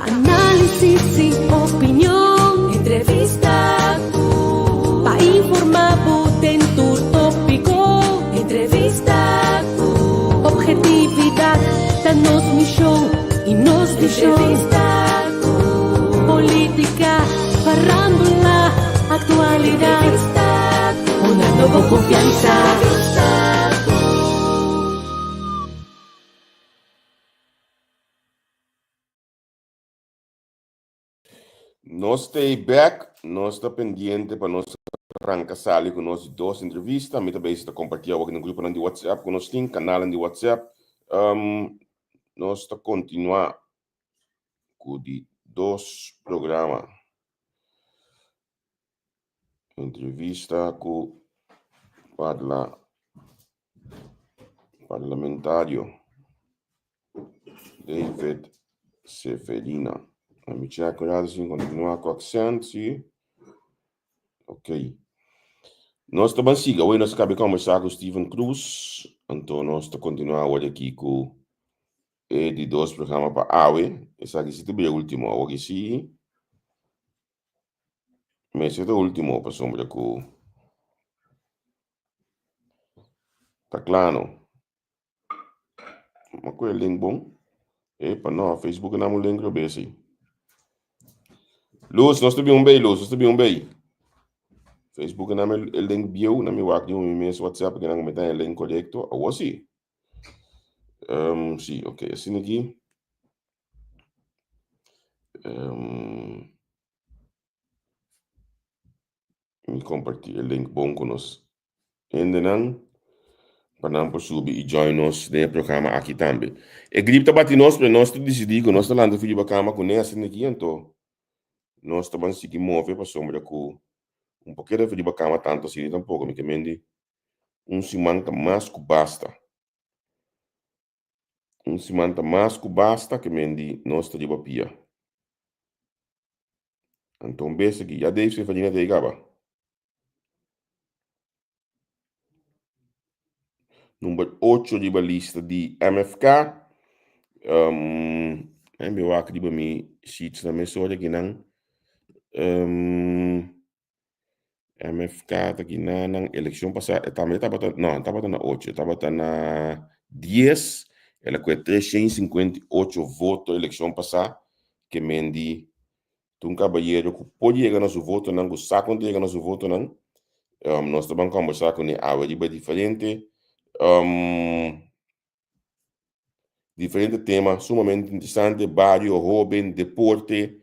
Análisis y opinión, entrevista para informar en tu tópico, entrevista objetividad, danos mi show y nos show, política, farándula, actualidad, una nueva confianza. Nós stay back, nós está pendiente para nós arrancar sali com nós duas entrevistas, me também está compartilhando aqui no grupo de WhatsApp, com nós tem canal de WhatsApp, nós está continuar com de dois programas, entrevista com parlamentário David Seferina. Me tinha cuidado assim, continuar com accent, sim. Ok. Nós também siga, hoje nós acabamos de conversar com o Steven Cruz, então nós estamos continuar hoje aqui com de dois programas para AWE, esse aqui se também é o último, hoje sim, mas esse é o último, para sombra com tá claro, uma coisa link bom, para nós, Facebook não é um link para esse. Luz, nós estamos bem, Luz, nós estamos bem. Facebook não é o link bio, não é o WhatsApp, não é o WhatsApp, que não é o link correto, ou assim. Sim, ok, assim aqui. Me compartilhar o link bom com nós. Ainda não, para não subir e join nós no programa aqui também. E grip tá batendo nós, para nós decidir que nós estamos lá no vídeo bacana com essa aqui, então nós estamos seguir mover para sombra com pouquinho de vídeo bacana tanto assim, tampouco, me queimende semana mais que basta. Semana mais que basta, que mendi nós está de papia. Então, bem aqui, já deve ser fazendo de gaba. Número 8 de lista de MFK. Eu acho que me sheets na mesura que não. MFK tá aqui na eleição passada, também estava na 8, estava na 10. Ela com 358 votos eleição passada, que mendi um cabalheiro que pode chegar no seu voto, não, que sabe onde chegar no seu voto, não. Nós estamos conversando com ele, diferente. Diferente tema, sumamente interessante, barrio, jovem, deporte,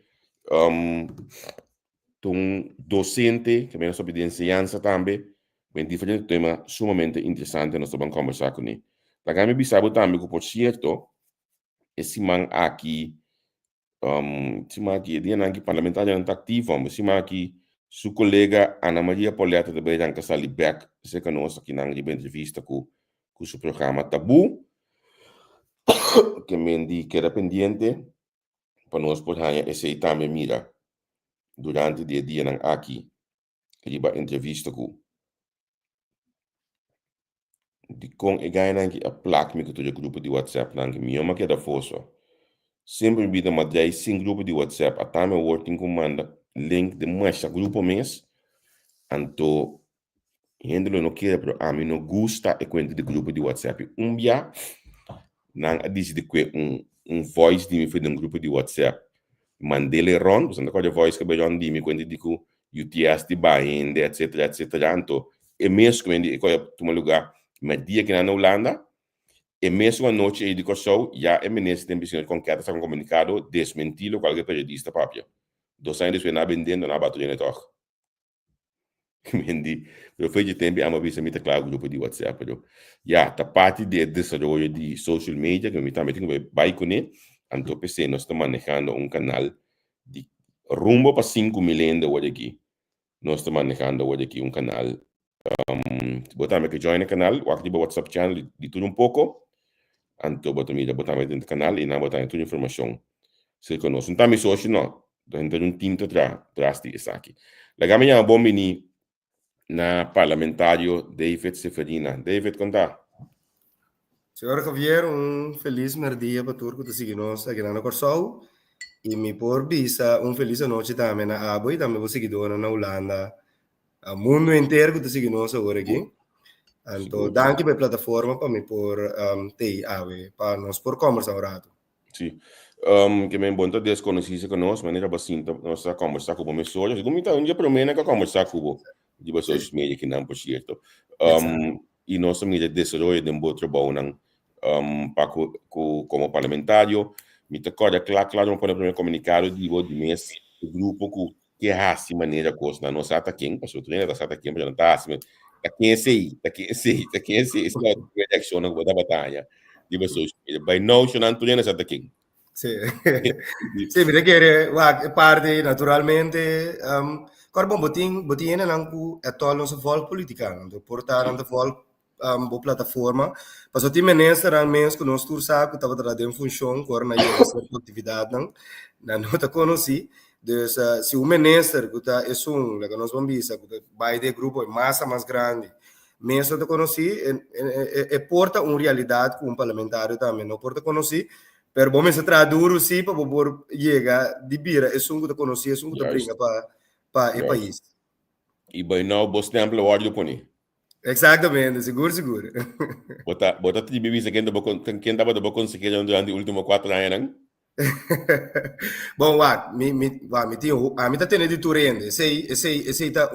docente, que menos sobre de enseñanza também, bem diferente tema, sumamente interessante, nós estamos conversando com ele. La gama bisabo também, que por certo, esse man aqui, esse dia aqui parlamentar não está ativo, esse man aqui, sua colega Ana Maria Poleta também já está ali back, você que nós aqui na entrevista com o seu programa Tabu, que me indica que era pendiente, para nós poder esse também mira, durante o dia aqui, ele vai entrevista com de com e ganha aqui a placa me que todo grupo de WhatsApp que me chama que é da força. Sempre vida madrei sem grupo de WhatsApp, a também working comanda link de mais grupo mês, então gente não quer pero a mim não gosta e quando de grupo de WhatsApp dia não diz de que voice de me foi de grupo de WhatsApp mandele ron, você não pode voice que bejon de me quando digo UTS de bainde etc então e mesmo quando eu tomo lugar mas dia que na Holanda e mesmo a noite de educação já é ministro de ambição com que está comunicado desmentido qualquer periodista papia 2 anos depois na vendendo na batalha de toque quindi eu fui de tempo a vista me claro grupo de WhatsApp já tá parte de desenvolvimento de social media que me também tenho vai com ele então pensei nós estamos manejando canal de rumbo para 5 milhões de hoje aqui nós estamos manejando hoje aqui canal botamos que join o canal o ativo WhatsApp channel de tudo pouco então botamos dentro do canal e não botamos toda a informação se conosco não tá me social não então tinta atrás disso aqui legal minha bom mini na parlamentário David Seferina. David, conta. Senhor Javier, feliz merdia para todos que seguem nós aqui na Corsol. E mi por visa feliz noite também na Abo e também vou seguir na Holanda. O mundo inteiro que está seguindo nós agora aqui. Então, danke pela plataforma para me por ter para nós por conversar um rato. Sim. Que me bonta desconhecer conosco, maneira bastante nossa conversar com o meu sócio. Como então, dia para mim é que conversar com o de pessoas meio que não por certo. E nossa mídia desenvolve de um bom trabalho para como parlamentário. Me toca claro não pode primeiro comunicado de o mês o grupo que é assim maneira coisa na nossa ataque, passou treino da ataque para jantar assim. Tá quem é isso é a ação da batalha. De pessoas. By now, se não tu nessa ataque. Sì, sì, mi chiede, parte naturalmente, corbo botin nang ku etol no volk politica, no portar no volk bo plataforma, paso ti minister ang mens ku nos tursa ku tava tra den função cor na essa atividade na nota conosci, dus se o minister ku ta esun la que nos bombisa ku vai de grupo massa mais grande, mesmo te conosci e porta realidade com parlamentário também, não porta conosci. Per bom se traduro sim para poder chegar de bira é sungo da conhecer, é sungo da brinca para o país. E by now você tem amplo ordem por aí. Exatamente, seguro. Bota te bebisa quem dava de conseguir durante os últimos 4 anos, não? Bom, me tinha a mim tá tendo de turende, sei tá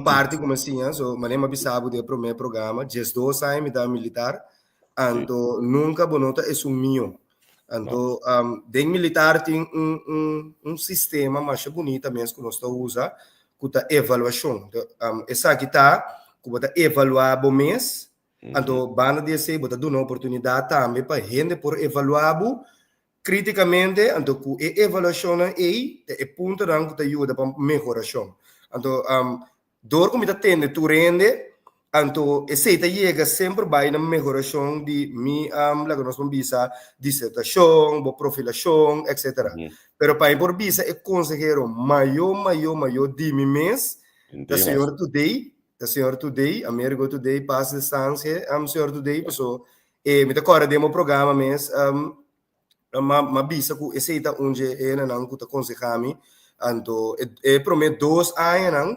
parte como assim, so manem avisado de primeiro programa, just 2 anos me dá militar, anto nunca bonota é meu. Então, den militar tem sistema mais bonito mesmo que nós usa, que é avaliação. Essa aqui está, que bota evaluar o mês, então, banda de ser, bota dar uma oportunidade também para gente por evaluar criticamente, então, que a avaliação é ponto que ajuda para melhoração. Então, dor como está tendo, tu rende, então, esse chega sempre vai na melhoração de lá que nós vamos bisa dissertação, profilação, etc. Pero para por bisa é consejero maior de mim mês, da senhora today, America today, passa distância, senhor today, pessoal, me decora demo programa mês, ma bisa ku esse onde é não que tá consejami, então, prometo 2 anos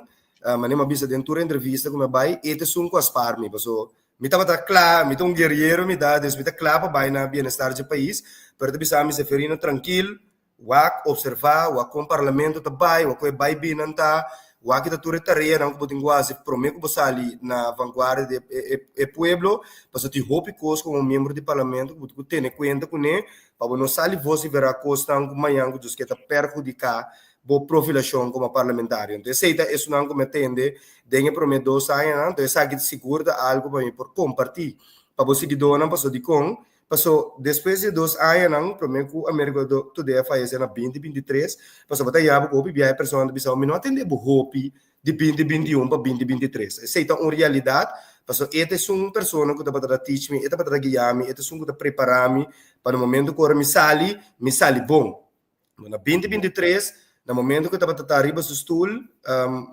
manem abisa dentro da entrevista como vai e te sum com as parmi passo me tava claro me tô guerreiro me dá des me tá claro para vai na bem-estar do país para te bisa me se ferina tranquilo observar com o parlamento tá vai vai bem não tá que tá tudo tarefa não que quase prometo que ali na vanguarda de pueblo passo te hope cos como membro do parlamento que tem conta com né para não sair você verá costa com manhã que que tá perjudicar boa profilação como parlamentário. Então, isso não me entende, dengue prometo 2 anos, então, essa aqui segura algo para mim, por compartilhar, para você que dona, passou de com, passou, depois de 2 anos, prometo que a América Today faz na 2023, passou para ter o que a pessoa não atende o hope de 2021 para 2023. Essa é uma realidade, passou, esta é uma pessoa que está para teach me, esta está para guiar-me, esta é uma que está preparar-me, para o momento que me sale bom. Na 2023, no momento que eu estava arriba do stool,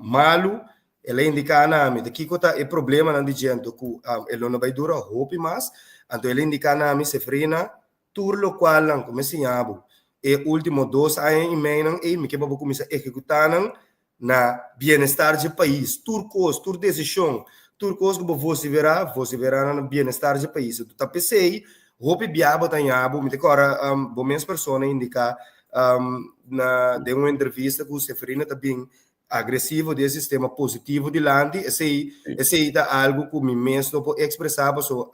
malo, ela indica na mim, daqui que é problema não dizendo que ele não vai durar hope mais, então ele indica na mim se frena, tudo lo qual não como se chama, e último 2 anos e meio e me que vou começar a executar na bem-estar do país, tudo decisão, tudo coisa que você verá no bem-estar do país. Tu tá pensei, hope biabo tá nhabo, me decora, bom menos pessoa indica de uma entrevista com o Seferina também agressivo desse sistema positivo de lande esse é algo que me mesmo pode expressar so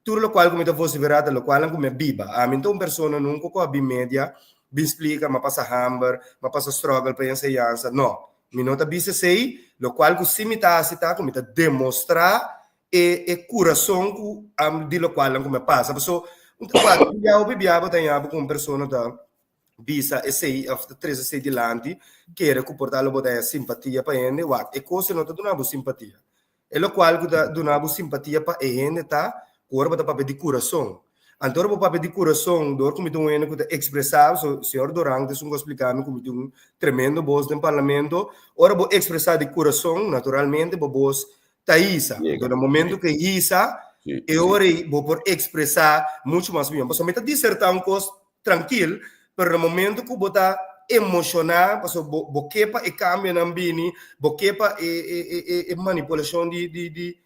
tudo o qual como eu fosse verada o qual como é biba então pessoa nunca com a bimédia me explica mas passa hamburger mas passa struggle para ensinança não me nota bisa sei o qual que se me tá como tá demonstrar e coração de lo qual como passa so biabo tá com pessoa tá bisa e after 3 sei de lante que era comportá-lo botar simpatia para ele e coisa não tá dando simpatia e lo qual que dá dando simpatia para ele tá corpo da papel de coração então o papel de coração dor como tu ele que expressar o senhor Dorang te explicar como tu tremendo voz no parlamento ora vou expressar de coração naturalmente voz Taísa no momento que Isa eu ora vou por expressar muito mais bem mas somente dissertar coisa tranquilo pero no momento que bota emocionar, paso boquepa e cambio na bini, boquepa e manipulação de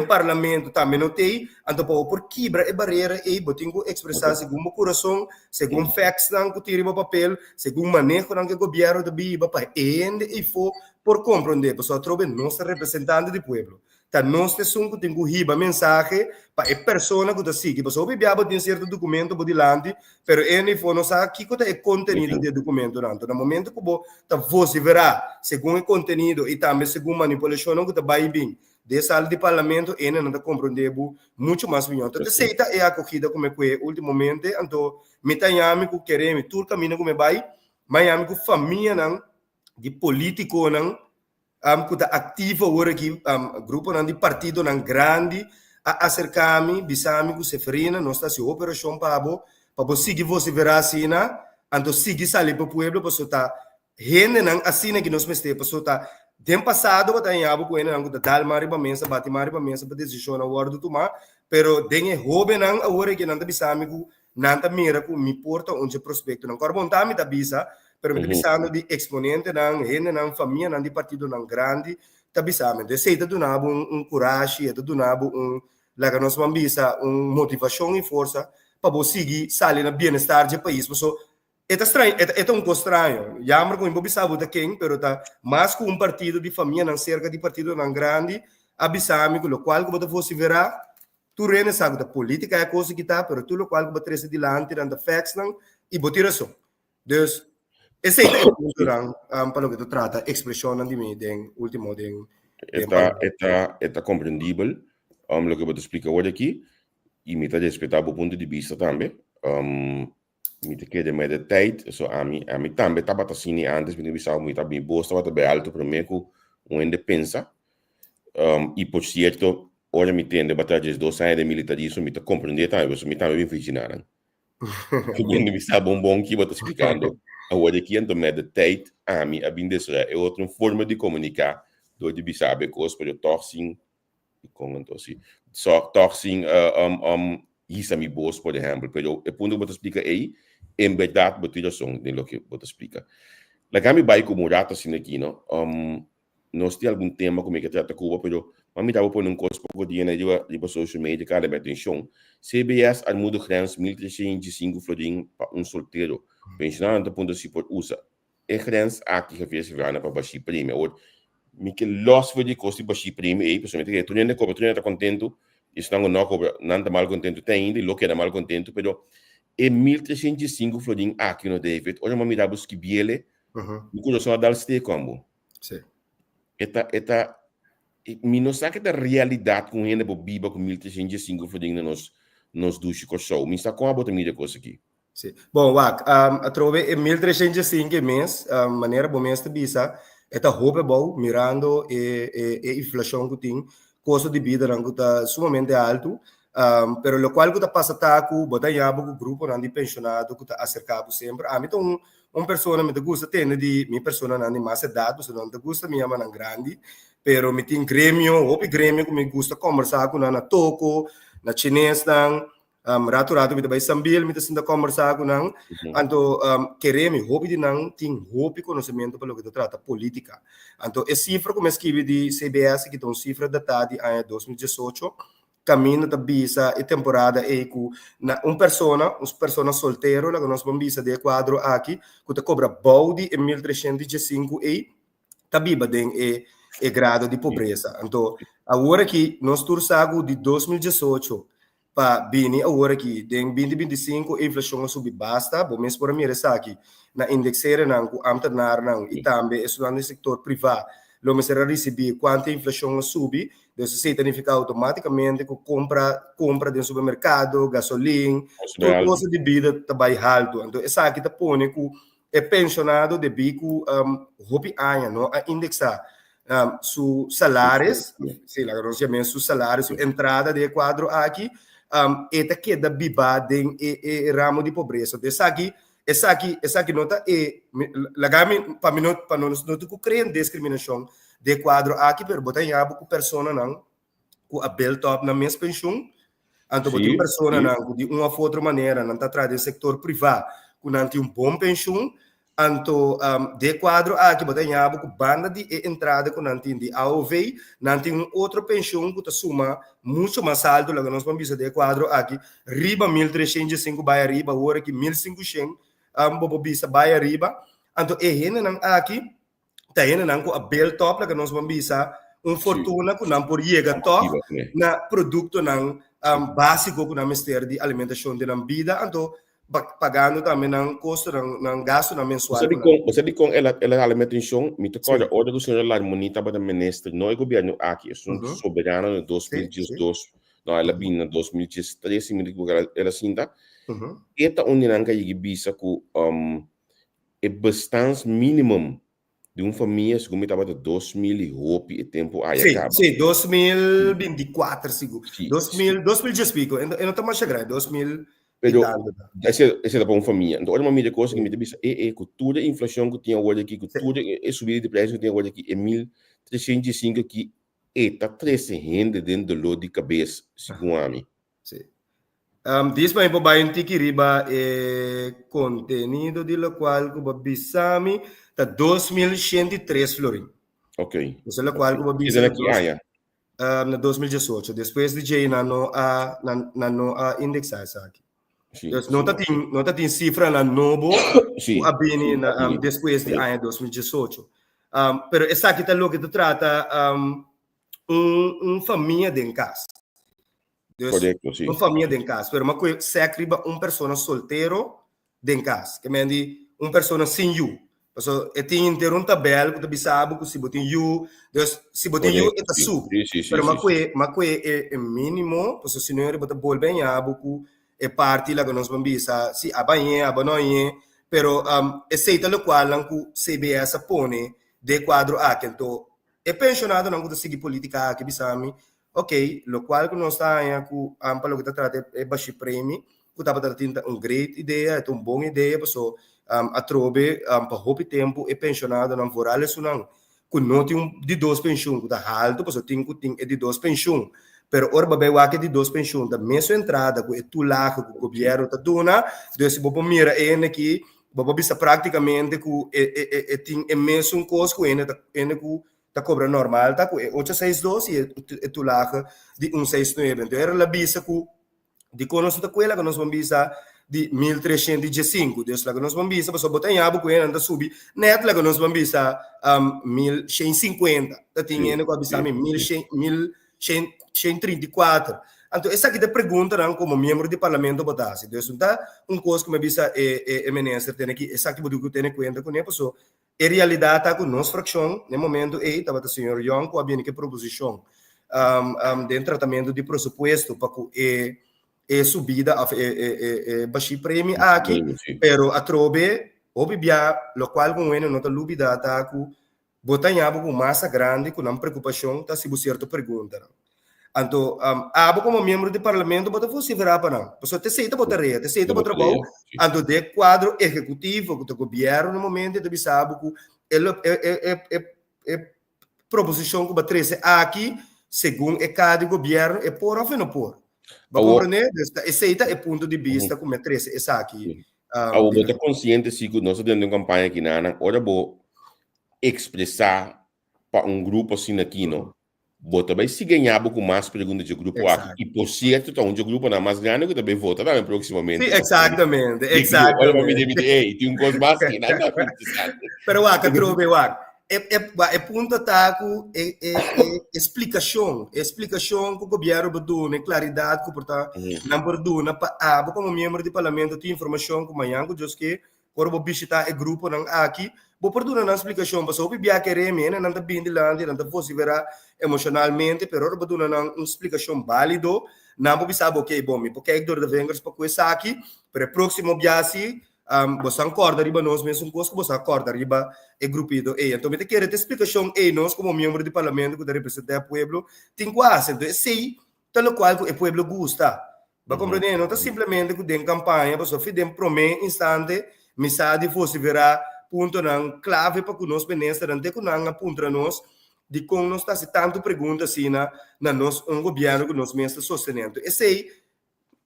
parlamento também não tem, então por quebra e barreira e botingo expressar segundo o coração, segundo facts não que tira o papel, segundo manejo não que o governo de biba para e for por compreender, pessoal trobe nossa representante do povo. Tá nós temos que tenho riba mensagem para a pessoa que está seguindo. Pessoal, biaba tem certo documento por delante, pero ele for não sabe que é o conteúdo do documento não. No momento que tá você verá, segundo o conteúdo e também segundo manipulação que tá bem dessa sala de parlamento, ele não está compreendendo muito mais bem. Então, aceita é acolhida como é que ultimamente, então, Miami que queremos, tudo caminho como é vai, Miami que família não, de político não, que está ativo agora aqui, grupo não de partido não grande, a acercar-me, bisami que Seferina, nós está se operação para seguir você verá assim, então seguir sair para o povo, para soltar, gente não assim que nós mestemos, para soltar. Tempo passado, eu tenho algo com ele, não, que dá mariba mensa, bate mariba mensa, para decisão na hora do tomar, pero dengue jovem não, agora que não está bisami que não está mira que me porta onde prospecto não, agora bom tá me tá bisa, pero me bisando de exponente não, gente não, família não de partido não grande, tá bisando, de sei tá donava coragem, tá donava lá que nós vamos bisa, motivação e força para você seguir sair na bem-estar do país, pessoal. É estranho, é um pouco estranho. Yamar com o bisabo da quem, pero tá mais com partido de família não cerca de partido não grande, abisame com o qual que você verá, tu rene sabe da política é coisa que tá, pero tu o qual que você trazer dilante da facts não e botiração. Dus esse é o cultural para o que tu trata, expressão de mim, den último den. Está compreendível, lo que eu vou te explicar hoje aqui, e me está respeitar o ponto de vista também. Me te quede met de tijd, so a mí también estaba así antes, me pensaba muy también, vos estaba bem alto para mí com de pensa, e por cierto, hoje me entende batalhas 2 anos de militarismo, me te compreender também, me também bem fascinado. Me pensava bom que eu estou explicando, agora aqui então met de tijd, a mim a bem dessa é outra forma de comunicar, door de bisabe coisas, para eu torcer, e com então assim, só torcer isso me boas, por exemplo, pero o ponto que eu te explica aí, em verdade, botilha são de lo que eu te explica. La kami vai como rata assim aqui, não? Nós temos algum tema como é que trata Cuba, pero mami estava por um coisa pouco dia na de social media, cara, me atenção. CBS armudo grens 1305 florim para solteiro. Pensionado do ponto se por usa. É grens aqui que fez verana para baixar prêmio. Ou me que loss for de custo baixar prêmio aí, pessoalmente que tu nem está contento. Isso não está mal contento, tem ainda, e lo que era mal contento, pero é 1305 florim aqui no David. Olha, uma mirada que biele, no coração da alste como. Sim. Me não sabe que a realidade com ele biba com 1305 florim nos duche com show. Me está com a bota mídia coisa aqui. Sim. Bom, a trove é 1305 mês, maneira bom mês de bisa, é roupa bom, mirando a inflação que tem. Custo de vida não está sumamente alto, pero o qual que está passando botar yabo o grupo não de pensionado que está acercado sempre. A mim então pessoa me gusta ter de minha pessoa não de mais idade, você não gusta minha mãe não grande, pero me tem grêmio que me gusta conversar com na toco, na chinês não, rato me vai sambil me está conversar com não, então queremos hobby de não tem hobby conhecimento para o que trata política. Então a cifra como escrevi de CBS que tem cifra datada de ano 2018, caminho da bisa e temporada e com uma pessoa solteiro, que nós vamos bisa de quadro aqui, que te cobra balde em 1305 e tá biba den e grado de pobreza. Então agora que nós tursago de 2018 para bini agora que em 2025 a inflação subi basta, bom mês por mim aqui na indexeira não com amtanar não e também estudando no setor privado, lo me será receber quanto a inflação subi, isso significa automaticamente que compra de supermercado, gasolina, toda coisa de vida também alto. Então essa aqui tá põe que é pensionado de bico hobby aia, não a indexar sus salários, sim, la conhecemos sus salários, sua entrada de quadro aqui eta queda biba den ramo de pobreza. Essa aqui nota lagami para nós não tu creem discriminação de quadro aqui per botar em abo com pessoa não com a bel top na minha pensão, então botar pessoa não de uma ou outra maneira não tá atrás do setor privado com bom pensão, anto de quadro aqui botar com banda de entrada com de AOV, nanti outro pensão que suma muito mais alto, lá que nós vamos de quadro aqui, riba 1.305 vai riba, agora que 1.500 bobo bisa vai riba, anto aqui tá com a bel top, lá que nós vamos bisa fortuna que não por chega top na produto básico que não mistério de alimentação de vida, anto pagando também não custo não gasto na mensual. Você diz com ela alimentação, me toca a ordem do senhor lá monita para o ministro, não é governo aqui, é soberano de 2012, não ela vinha 2013, me digo ela sinta. Eta onde não cai bisa que é bastante mínimo de uma família, segundo me estava de 2.000 e roupa e tempo aí acaba. Sim, 2024, seguro. 2010 pico, eu não estou mais chegando, 2000. Pero essa é para uma família. Então, uma mídia coisa que me diz é toda a inflação que tinha hoje aqui, toda a subida de preço que tinha hoje aqui, é 1.305 que está 13 rende dentro do lado de cabeça, segundo a mim. Sim. Diz para mim, vai que riba contenido de lo qual que babisami tá 2.103 florin. Ok. Isso é lo qual que babisami na 2018. Depois de Jay na no a indexar aqui. Não tem cifra na novo abini depois de ano 2018. Pero essa aqui tá lo que trata família de casa. Correto, sim. Uma família de casa, pero uma coisa se acriba pessoa solteiro de casa, que me diz pessoa sem you. Porque eu tenho um tabela que tu sabe que se botem you, se botem you é sub. Pero uma coisa é mínimo, porque se não é botar bol bem abuco é parte lá que nós vamos bisa, se abanhe, abanoie, pero aceita lo qual não que CBS põe de quadro aqui, então é pensionado não que seguir política aqui bisami. Ok, lo qual que nós está aí com amplo que trata é baixo prêmio, que estava tratando great ideia, é boa ideia, pessoal a trobe para roupa tempo é pensionado não voral isso não, que não tem de 2 pensões, que está alto, pessoal tem de 2 pensões, pero ora bem o que de 2 pensões, da mesma entrada que é tu lá que o governo está dando, então se você mira ele aqui, você bisa praticamente que tem mesmo custo que ele tá cobra normal, tá com 862 e tu lá de 169. Então era a bisa que de conosco da coela que nós vamos bisa de 1.305. Deus lá que nós vamos bisa, pessoal botar em abo com ele anda subir. Net lá que nós vamos bisa 1.150. Tá tinha com a bisa 1.134. Então essa aqui da pergunta não como membro de parlamento botasse. Deus não tá coisa que me bisa ministro tem aqui, essa aqui bodo que tem conta com ele, pessoal. Em realidade, está com nossa fração, no momento, estava o senhor Young, com a que proposição de tratamento de pressuposto para que subida, baixo prêmio aqui, pero a trobe, obvia, lo qual com ele não está dúvida, está com botar em algo massa grande, com uma preocupação, está se você certa pergunta. Então, abo como membro do parlamento, bota você virar para não. Pessoal, te aceita botar rei, te aceita botar trabalho. Então, de quadro executivo que o governo no momento de sabe que é proposição que batrece aqui, segundo cada governo, é por ou não por. Vai compreender? Aceita é ponto de vista como é trece essa aqui. Eu estou consciente se nós temos uma campanha aqui na hora vou expressar para grupo assim aqui, não? Bota vai se ganhar com mais perguntas de grupo aqui e por certo tá um grupo na mais grande que também vota também proximamente. Sim, exatamente. Tem coisa mais que nada. Pero que trove é ponto taco explicação que o governo beduna, claridade que porta não beduna para como membro do parlamento tem informação que amanhã que diz que quando visitar o grupo não aqui vou perdona na explicação, mas o bibia querer me não tá bem de lá, não tá fosse virar emocionalmente, pero eu perdona na explicação válido, não vou saber o que bom, porque é dor de vengers para coisa aqui, para próximo viagem, você acorda riba nós mesmo coisa, você acorda riba é grupido, então me te querer explicação nós como membro do parlamento que representa o povo, tem quase, então sei, tal qual o povo gosta, vai compreender, não tá simplesmente que tem campanha, você fidem promete instante, mensagem fosse virar ponto não clave para que nós benesse durante que não aponta nós de como nós está se tanto pergunta assim na nós governo que nós mesmos sostenendo esse aí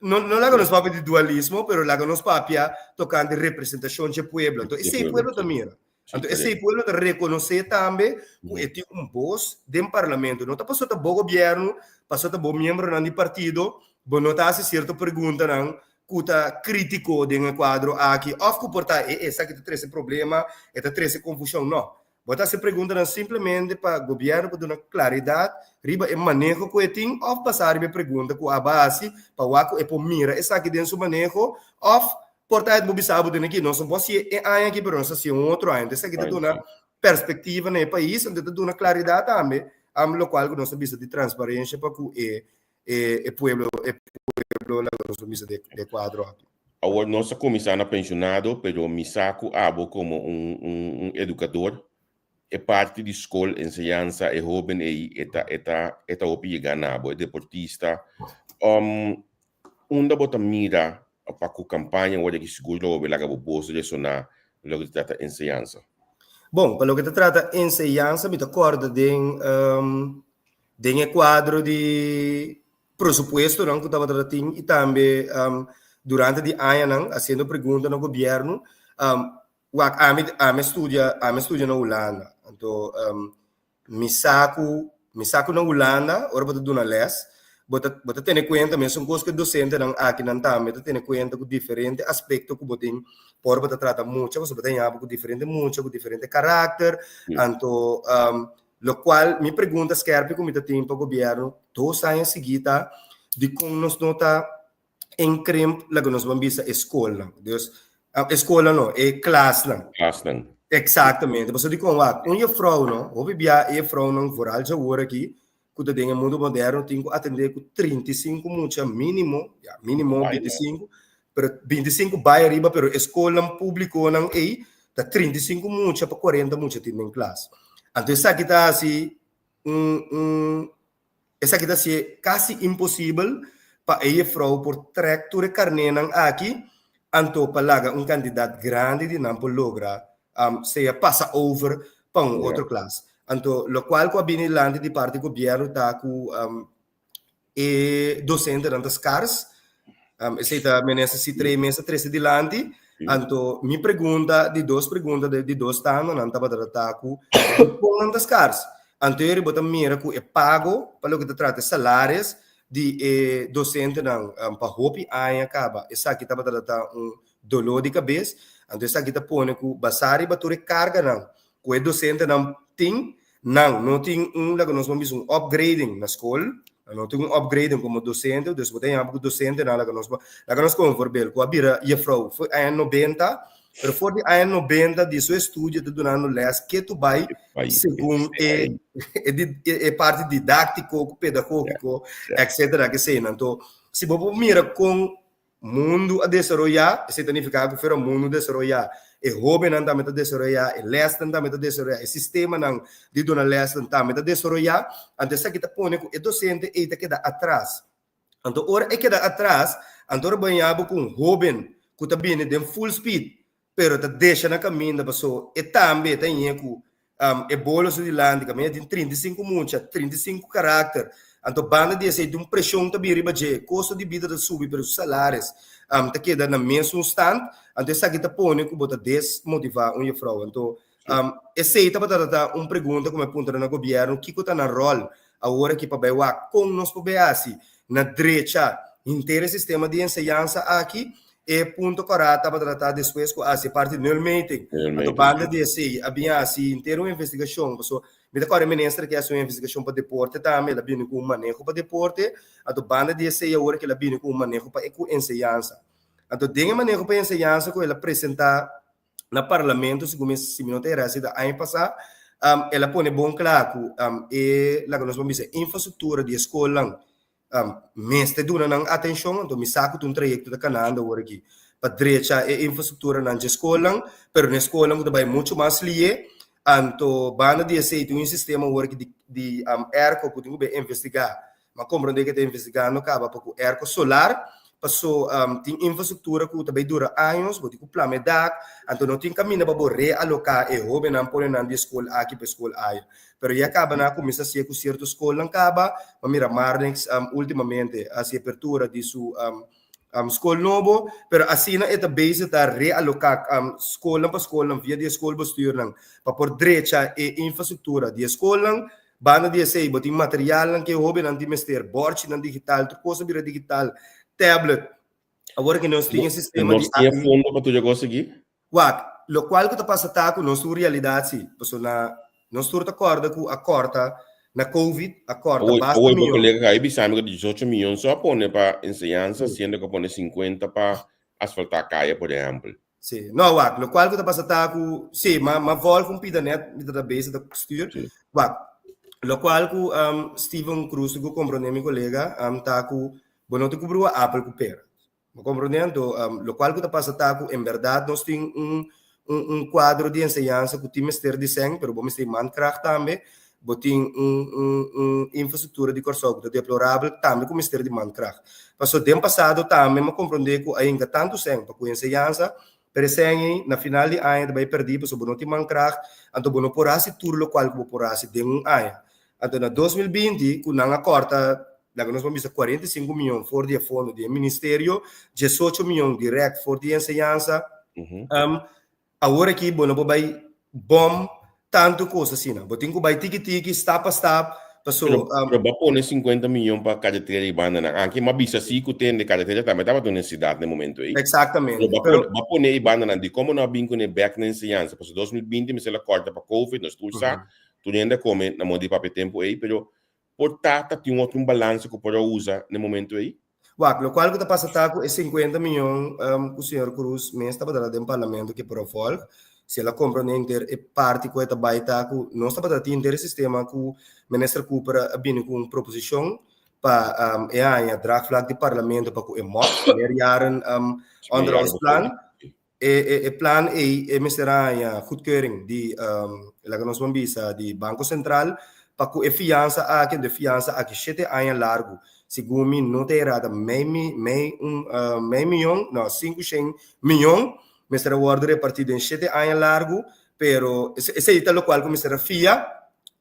non la conosco proprio di dualismo, però la conosco proprio toccando representazione del pueblo. Então, esse pueblo também. Então, esse pueblo te reconhecer também que tem voz dentro do parlamento. Não está passando a bom governo, passando a bom membro do partido, bom notar se certa pergunta não, que crítico dentro do quadro aqui, ou que portar essa que tem esse problema, essa tem essa confusão, não. Botar essa pergunta não simplesmente para o governo para dar uma claridade, riba e manejo que tem, ou passar a pergunta com a base, para o aco e para mira, essa aqui dentro do manejo, ou portar a mobilizar dentro aqui, não só pode ser aqui, mas não ser outro ano. Essa aqui dá uma perspectiva no país, onde dá uma claridade também, o qual nós precisamos de transparência para que o povo nós precisamos de quadro aqui. Agora, nossa comissão é pensionado, pero me saco abo como educador. É parte de escola, ensinança, é jovem aí, eta opi ganabo, é deportista. Onde bota mira para a campanha, onde que seguro o belaga o bolso de sonar, lo que trata ensinança. Bom, para o que trata ensinança, me acordo de quadro de presupuesto não que estava tratando e também durante de ano fazendo pergunta no governo. A me estudia na Holanda. Então, me saco na Holanda, ora para dar les, bota ter em conta mesmo coisas que docente não aqui não também, bota ter em conta com diferentes aspectos que botem, por bota trata muito, você bota em com diferente caráter, então, lo qual me pergunta se quer como tem para o governo, todos anos seguida de como nós nota em crime lá que nós vamos ver a escola, Deus. Escola não, é classe não. Classe não. Exatamente. Mas eu digo, uma frau não, ou bebia frau não, voral já agora aqui, que tem no mundo moderno, tem que atender com 35 muito, mínimo 25, pero 25 vai arriba, pero escola pública não é, tá 35 muito para 40 muito tem em classe. Então essa aqui está assim, essa aqui está assim, quase impossível para a frau por tractor carne não aqui. Anto palaga candidato grande de não logra se passa over para outra classe. Anto lo qual com a binilante de parte do governo está com docente das caras, esse está menessa 3 meses 13 dilante. Anto me pergunta de duas anos não estava tratar com das caras. Anto ele bota mira que é pago para o que trata salários de docente não para hopi aí acaba essa aqui estava tratando dolor de cabeça então essa aqui está pondo que basari bature carga não que docente não tem lá que nós vamos upgrading na escola não tem upgrading como docente depois tem algo docente não lá que nós como por exemplo com a bira e a frau foi em 90 pero for de em 90 de seu estudo de donando les que tu vai segundo é parte didático pedagógico etc que sei então se você mira com mundo a desenvolver isso significa que o mundo desenvolver é jovem não também desenvolver é les também desenvolver é sistema não de donar les também desenvolver então isso aqui tá pondo que é docente e tá queda atrás então ora é queda atrás então ora banhado com jovem que tá vindo de full speed pero ta deixa na caminho da pessoa e também tem eco é bolos de lande caminho tem 35 mucha 35 caráter então banda de esse de pressão também riba de custo de vida da subir pelos salários tá queda na mesmo stand então essa aqui tá pondo que bota desmotivar frau então esse tá para pergunta como ponto na governo que tá na rol agora que para baiwa com nós assim na direita inteiro sistema de ensinança aqui e ponto correto para tratar depois com a parte do meeting. A banda de assim, havia assim inteira uma investigação, pessoal. Me da corre ministra que é uma investigação para deporte também, ela vindo com manejo para deporte. A banda de assim agora que ela vindo com manejo para ensinança. Então tem manejo para ensinança que ela apresentar no parlamento, segundo se minutos era assim da ano passado, ela põe bom claro e lá que nós vamos dizer infraestrutura de escola mestre duna nang atenção então me saco de trajecto da cananda agora aqui para direita é infraestrutura na escola pero na escola que vai muito mais lié então banda de aceito um sistema agora que de erco que tem que investigar mas compreender que tem investigando acaba porque erco solar passou tem infraestrutura que também dura anos porque o plano da então não tem caminho para realocar e jovem não pode na escola aqui para escola aí pero já acaba na começa a ser com certa escola acaba mas mira Marnex ultimamente a abertura de school novo, pero assim na esta base tá realocar escola para escola via de escola bestuur lang para por direita e infraestrutura de escola banda de sei botin material lang que hobby nan di mester board nan digital tu coisa vira digital tablet agora que nós temos sistema nós tinha fundo para tu já conseguir lo qual que tá passa tá com nossa realidade sim pessoal na nós turta corda com a corta na covid a corta basta hoje meu colega aí bisame que 18 milhões só põe para ensinança sendo que põe 50 para asfaltar caia por exemplo. Sim, não, lo qual que tá passa tá com sim mas volta com pida net da base da postura lo qual que Steven Cruz que compreende meu colega tá com bueno te cobriu a Apple com pera me compreendendo lo qual que tá passa tá com em verdade nós tem quadro de ensinança que tem mestre desenho pero vamos ter Minecraft também botin infraestrutura de corso que é deplorável também com mestre de Minecraft passou tempo passado também me compreender que ainda tanto sem para com ensinança presente na final de ano vai perder para sobre não ter Minecraft então não porase tudo lo qual que porase de ano então na 2020 com não corta lá nós vamos ver 45 milhões for de fundo do ministério 18 milhões direto for de ensinança agora aqui bueno vai bom tanto coisa assim não botinho vai tiki step a step passou pero vai pôr 50 milhões para carretera e banda aqui mas bisa se que tem de carretera também estava tendo necessidade no momento aí exatamente vai pôr e banda de como não bem com o back na ensinança porque 2020 me se ela corta para covid nós tudo tu ainda come na mão de papel tempo aí pero portata tem outro balanço que pode usar no momento aí lo qual que está passando é 50 milhões que o senhor Cruz mesmo estava dando em parlamento que por o folk se ela compra inter e parte que está baita que não está para ter inter sistema que o ministro Cooper abine com proposição para a draft flag de parlamento para que mock jaren onder ons plan plan e minister goedkeuring die la que nós vamos bisa di Banco Central para que fiança aqui de fiança aqui 7 anos largo segundo não tem errado meio milhão não 500 milhões Mr. Ward repartido em 7 anos largo, pero esse é o qual que Mr. FIA,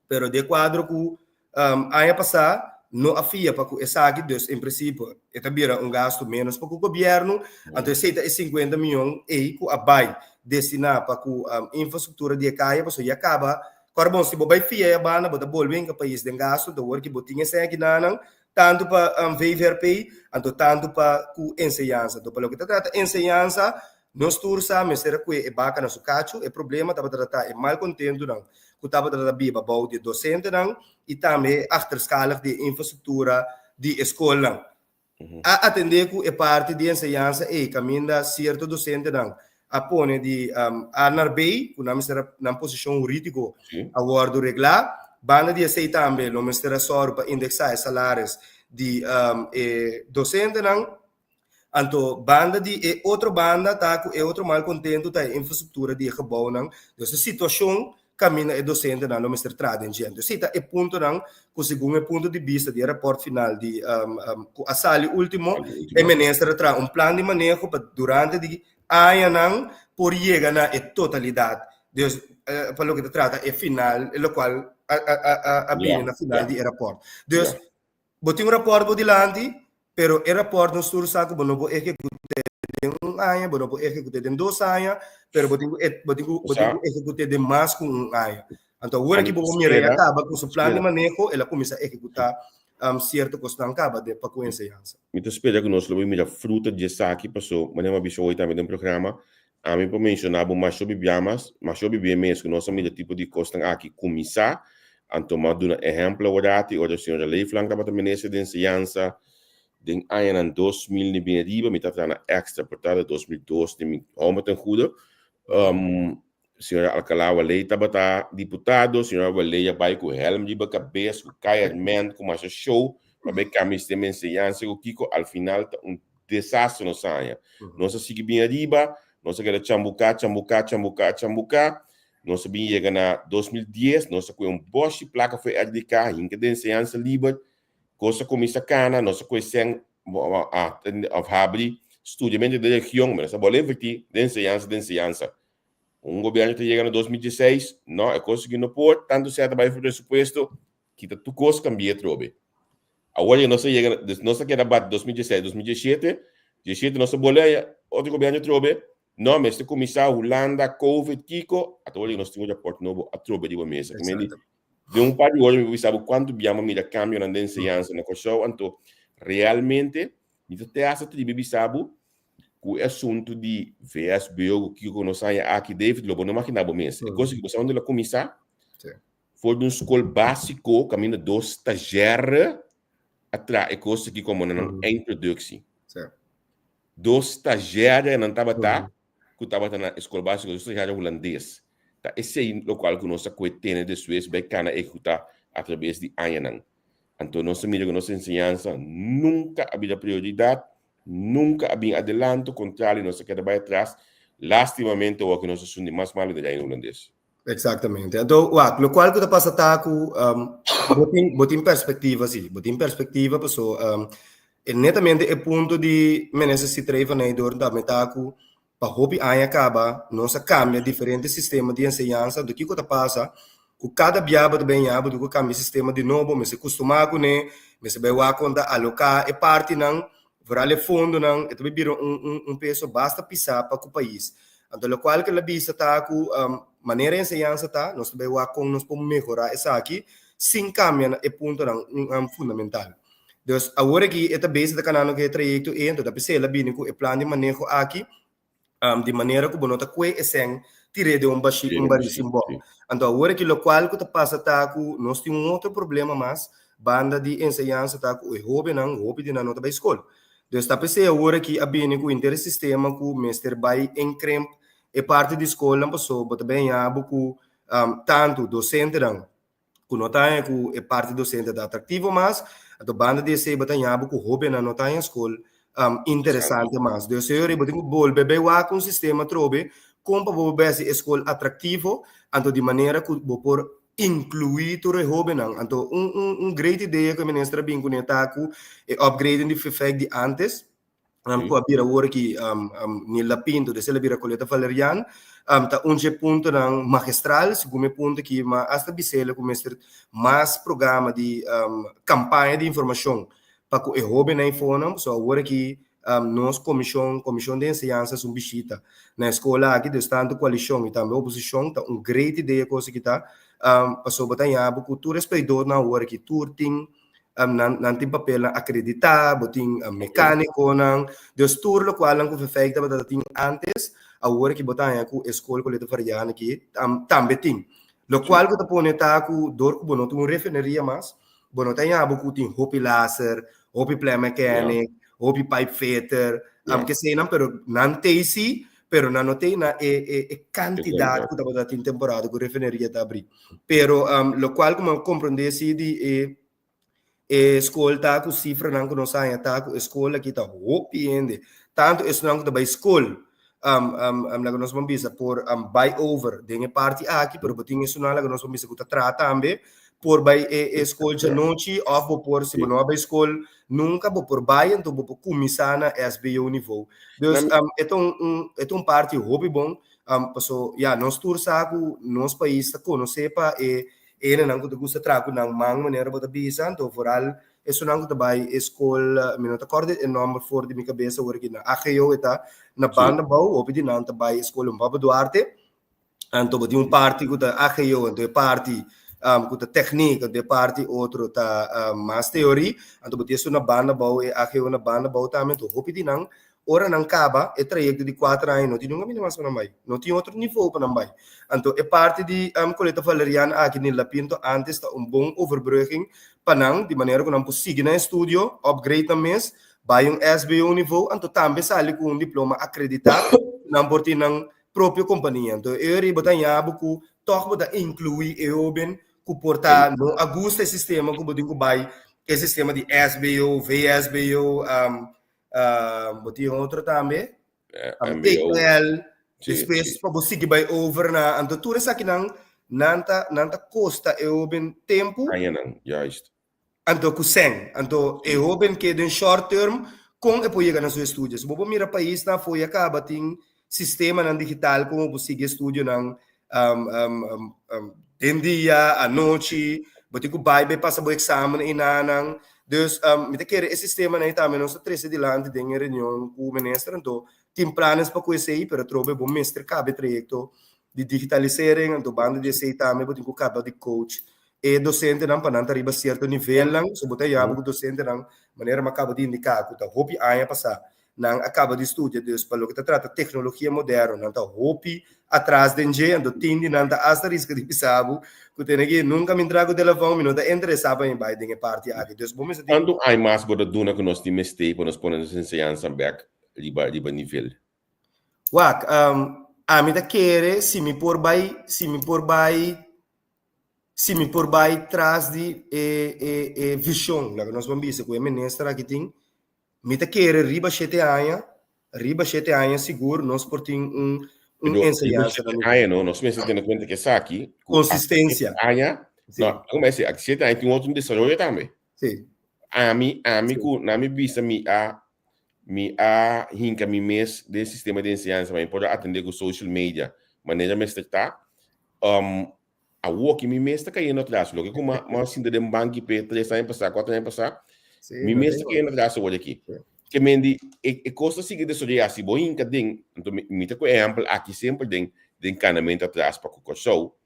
pero de quadro que ano passado não havia para que essa aqui, em princípio, também gasto menos para o governo, então esse é 50 milhões e que a vai destinar para que infraestrutura de caia, para que acaba, bom, se você FIA a banda, você volve para o país de gasto, do work que você tem aqui não tanto para VVRP, tanto para a ensinança, então para o que trata ensinança nós tursa mesera que é bacana su cacho é problema tava tratar é mal contento não que tava tratar biba bau de docente não e também achterscalig de infraestrutura de escola a atender que é parte de ensinança e caminha certo docente não a pone de anarbei que na mesera na posição jurídico a guardo reglar banda de aceitar também no mesera sor para indexar salários de docente não Anto banda de outra banda tá é outro mal contento tá infraestrutura de gebouw não dus a situação caminha é docente não Mr. Traden gente cita é ponto não que segundo o ponto de vista de rapport final de a sali último é ministra tra plano de manejo para durante de ano não por chegar na totalidade dus para o que trata é final é o qual a bem na final de rapport dus botinho rapport por delante pero el rapport nos sursa que bono é que tem ano, bono é que tem 2 anos, pero botinho execute de mais com ano. Então agora que vamos mirar acaba com o plano de manejo, ela começa a executar certo custo acaba de para com ensinança. Então espera que nós levamos a fruta de saque passou, mas não avisou hoje também no programa. A mim para mencionar mas sobre biamas, mas sobre BMS que nós somos tipo de custo aqui começar, então mas do exemplo orati ou da senhora Leiflang para também essa de ensinança den ano 2000 niet meer riba, met dat aan extra portada 2002 tem homem ten goede. Senhora Alcalá Walei tabata deputado, senhora Walei vai com helm de cabeça, com caimento, com mais show, para ver camis de mensagens, o Kiko al final desastre no saia. Nossa sigue bem arriba, nossa quer chambucar, nossa bem chega na 2010, nossa com bosch placa foi RDK, hinca de ensinança livre. Coisa como isso cana, nossa questão of habri, estudiamento de região, mas a bola efetiva de ensinança. Governo que chega em 2016, não é coisa que não pode, tanto certo vai para o presupuesto, que tu coisa cambia trobe. Agora nós chega, nós que era bate 2016, 2017, Je ziet nossa boleia, outro governo trobe, não, mas se começar Holanda, Covid, Kiko, até hoje nós temos a Porto Novo, a trobe de uma mesa. De um par de horas, eu sabe quanto biama mira cambio na enseñanza na coisa, então, realmente, isso te hace de bibi sabe, o assunto de VSBO, que eu não sei aqui, David, logo não máquina bo mês. É coisa que você onde ela começar, foi de escola básico, caminho dos estagiários, atrás, é coisa que como não é introdução. Dos estagiários não estava que estava na escola básica dos estagiários holandês. Tá, esse é o qual que nós coetene de Suécia vai cana executar através de anos. Então, nossa mídia, nossa ensinança nunca havia prioridade, nunca havia adelanto, contrário, nós queda para trás. Lastimamente, o que nós somos mais mal de holandês. Exatamente. Então, o qual que passa tá com botin perspectiva, sim, botin perspectiva, pessoa, netamente é ponto de menos se treva na idor da metaco para hobby aí acaba, nossa cambia diferente sistema de ensinança do que passa, com cada biaba do bem abo do que cambia sistema de novo, mas se acostumar com né, mas se vai lá quando alocar é parte não, vorale fundo não, é também vira peso basta pisar para o país. Então, o qual que ela visa tá com maneira de ensinança tá, nós também lá com nós podemos melhorar essa aqui, sem cambia é ponto não fundamental. Então, agora que esta base da canal que é trajecto é, então, da PC ela vem com o plano de manejo aqui, de maneira que bonota que é sem tire de baríssimo bom. Então, agora que o qual que passa tá com nós temos outro problema mais, banda de ensinança tá com o hobby de não nota da escola. Então, esta PC agora que a bem com o intersistema com o mestre vai em cremp é parte da escola, pessoa, mas também há com tanto docente não, que não tem com é parte docente da atrativo mas a banda de se batalhar com hobby na não tem escola interessante mas de se eu ribotinho bol bebê lá com sistema trobe como para bebê se escola atrativo então de maneira que por incluir todo o hobby não então great ideia que o ministro bem conectar com upgrading de feedback de antes com a bira agora que nila pinto de se bira coleta Valerian tá ponto ng magistral segundo ponto que hasta bisela com mestre mais programa de campanha de informação para que o hobby na iPhone so agora que nós comissão de ensinança são visita na escola aqui de tanto coalição e também oposição tá great ideia coisa que tá passou batalhar com tu respeito na hora que tu tem nanti papel acreditar, botin mecânico nang Deus tur lo qual ang feita ba ting antes agora que botar com escola coleta fariana aqui também tem lo qual que tapone tá com dor com bono um refineria mas bono tem abo com tem hopi laser hopi play mechanic hopi pipe fitter que sei não pero não tem si pero não tem na quantidade que tá tem temporada com refineria tá abrir pero lo qual como compreender se de escola tá com cifra não que nós aí tá com escola que tá hopiende tanto isso não que da escola laga nós vamos bisa por buy over dengue parte aqui pero botinho isso não laga nós vamos bisa que tá trata também por by escola de noite ou por se não vai escola nunca vou por buy então vou começar na SBO nível então é parte hobby bom passou nós tour saco nos país tá conhecer para ele não que gosta trago não mang maneira bota bisa então foral isso não que vai escola minuto acorde é número 4 de minha cabeça agora que na AGO está na banda bau ou pedi não tá vai escola Papa Duarte então bota parte que tá AGO então é parte que tá técnica de parte outro tá mais teoria então bota isso na banda bau é AGO na banda bau também então ou pedi não ora não acaba é trajecto de 4 anos não tinha nenhuma mais para não vai não tinha outro nível para não vai então é parte de coleta Valeriana aqui nela pinto antes tá bom overbrugging para não de maneira que não possível na estúdio upgrade também vai SBO nível então também sai com diploma acreditado não por ter não própria companhia então eu riba tá buku toch botar incluir eu bem que portar no agusta sistema que botar que vai é sistema de SBO VSBO botinho outro também MBO depois para você que vai over na então tudo isso aqui não nanta custa eu bem tempo já isto então com 100 então eu bem que em short term com é para chegar na sua estúdio se você mira país na foi acaba tem sistema na digital como você que estúdio não dia à noite botinho vai passa o exame e não Dus, met querer esse sistema aí também nós três adiante de uma reunião com o ministro, então tem planos para conhecer aí, para trocar bom mestre cabe projeto de digitalisering, então banda de sei também, botem com cabo de coach e docente não para não arriba certo nível lang, so botar já o docente não maneira mas acaba de indicar que tá hopi aia passar não acaba de estudar dus para o que trata tecnologia moderna, não tá hopi atrás de gente, então tindi não tá hasta risco de pisabo, que tem aqui nunca me trago telefone, me não tá interessado em vai de parte aqui, dus bom mesmo. Quando há mais para duna que nós temos stay para nós pôr nos ensinança back riba nível. Wak, a mim da querer se me por vai traz de visão, lá que nós vamos ver, que o ministro aqui tem, me da querer riba 7 anos seguro, nós por tem ensinança. Não, nós mesmos tendo conta que essa aqui consistência. Não, como é que aqui 7 anos tem outro desenvolvimento também. Sim. A mim na minha vista me a hinca mi mês de sistema de ensinança, mas pode atender com social media, maneira mais está a work mi mês está caindo atrás, logo como uma cinta de banco p 3 anos passar, 4 anos passar, mi mês está caindo atrás hoje aqui. Que mendi e costa seguir de soria se bom hinca ding, então me tá com exemplo aqui sempre de encanamento atrás para o show.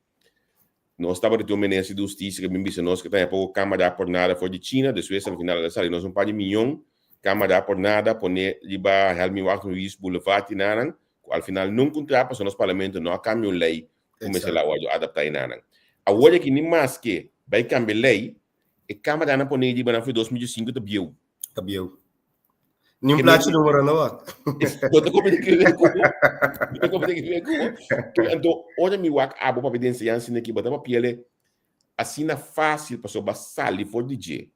Nós estava de ministro de justiça que me disse nós que tem pouco câmara por nada for de China, de Suécia no final da sala, nós par de milhão câmara por nada, poner liba Helmi Walker Luis Boulevard nanan, al final não contrapa so nos parlamento não cambio lei, começa lá a adaptar nanan. Agora que nem mais que vai cambiar lei, e câmara na poner liba na foi 2005 tá biu. Nem plate número não. Então como é que ver como? Então, olha mi wak abo para evidência assim aqui, bota para piele assim na fácil para so basali for DJ.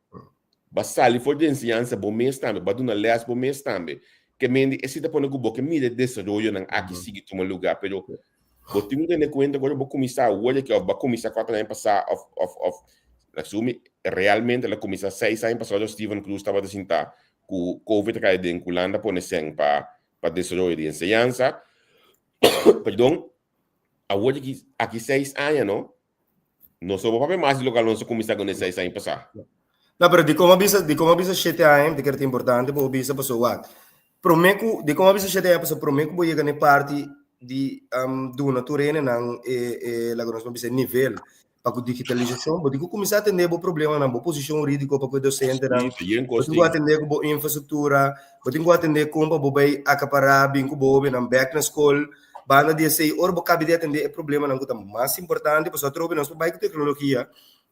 Basali for de ensinança bom mês também, batu na les bom mês também. Que mendi esse da pone cubo que mide desenvolvimento nang aqui sigue toma lugar, pero botinho de conta agora vou começar olha que vou começar 4 anos passar of assume realmente ela começa 6 anos passado Steven Cruz estava assim tá com COVID cai de Holanda pone sem para desenvolver de ensinança. Perdão. Agora que aqui 6 anos, não? Nós só vamos mais local nós começar com 6 anos passar. Não, pero de como avisa 7 anos, de que é importante, vou avisa para o prometo, de como avisa 7 anos, prometo vou chegar na parte de do natureza não lá que nós vamos dizer nível para a digitalização, vou começar a atender o problema na posição jurídica para o docente, vou atender com infraestrutura, vou atender como vou vai acaparar bem com o na back na escola, banda de sei, ora vou cabe de atender o problema não que mais importante, para só trocar nós vai com tecnologia.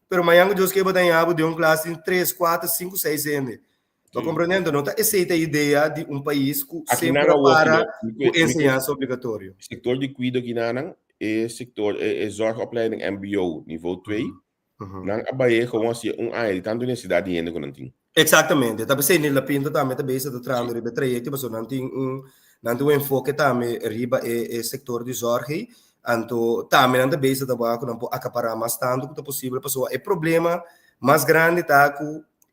Pero amanhã eu que botar em abo de classe em 3, 4, 5, 6 anos. Estou compreendendo? Não está aceita a ideia de país que sempre para o ensinança obrigatório. O setor de cuidado aqui não é setor zorgopleiding MBO nível 2. Não abaixo como assim ano tanto necessidade de ainda que não tem. Exatamente. Tá pensando na pinta também tá bem do trânsito riba trajecto, mas não tem um enfoque também riba é setor de zorg. Então, também anda bem da boa não pode acaparar mais tanto quanto possível pessoa. É problema mais grande tá que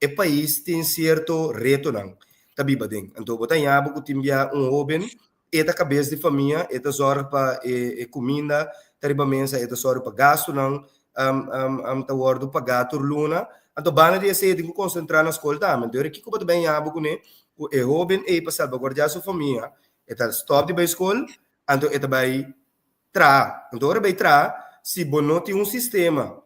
o país tem certo reto não. Tá biba ding. Então, botar em abo que timbia jovem e da cabeça de família, e da zorg para comida, tariba mensa, e da zorg para gasto não, tá wordo para gato luna. Então, bana dia se tem que concentrar na escola também. Então, que como também abo que né, o jovem e para salvaguardar sua família, e tá stop de ba escola, então e tá vai então, agora vai se não tem sistema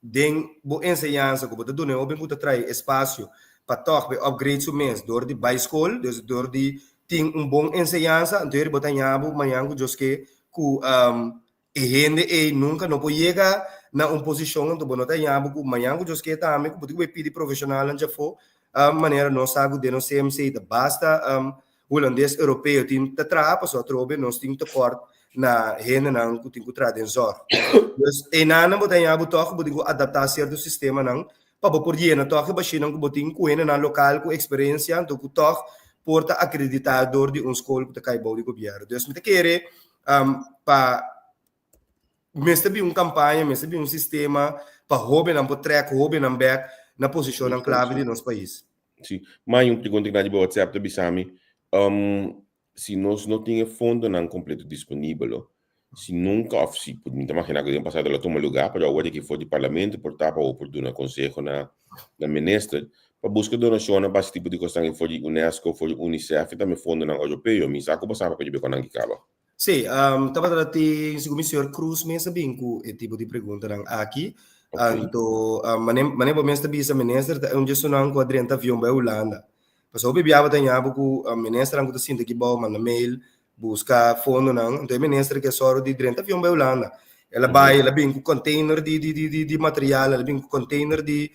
de ensinança, como tu não bem que traz espaço para tocar upgrade o mês, dor de by school, dor de tem bom ensinança, então ele botar em abo, amanhã que eu que e nunca não pode chegar na posição, então botar em abo, amanhã que eu que também, que pode pedir profissional, já for, maneira não sabe de não CMC, basta holandês europeu, tem que trazer, para só trobe, nós temos que cortar na renda não que tem que trazer em zor. E nada botar em abo toque, botar adaptar certo sistema não, para por dia na toque baixinho não que botar com na local com experiência, então que toque porta acreditador de escola que cai bom de governo. Então, me querer para mesmo campanha, mesmo sistema para jovem não para track jovem não back na posição não clave de nosso país. Sim, mas pergunta que na de WhatsApp do Bisami, se nós não temos fundo não completo disponível, se nunca, se podemos imaginar que passar ela toma lugar para agora que for de parlamento, por tapa ou por do conselho na ministra, para buscar donação para esse tipo de coisa for a UNESCO, for a UNICEF e também fundo não europeu, mas saco passava para eu não calo. Sim, estava a ter segundo o senhor Cruz mesmo bem com esse tipo de pergunta aqui. Então, mané bom mesmo bisa minister é um gesso não quadrante avião para Holanda. Pasal bibiaba tanya buku minister ang kuto sinta kibaw man mail busca fundo não, então minister que soro de drenta avião para Holanda. Ela vai, ela vem com container de material, ela vem com container de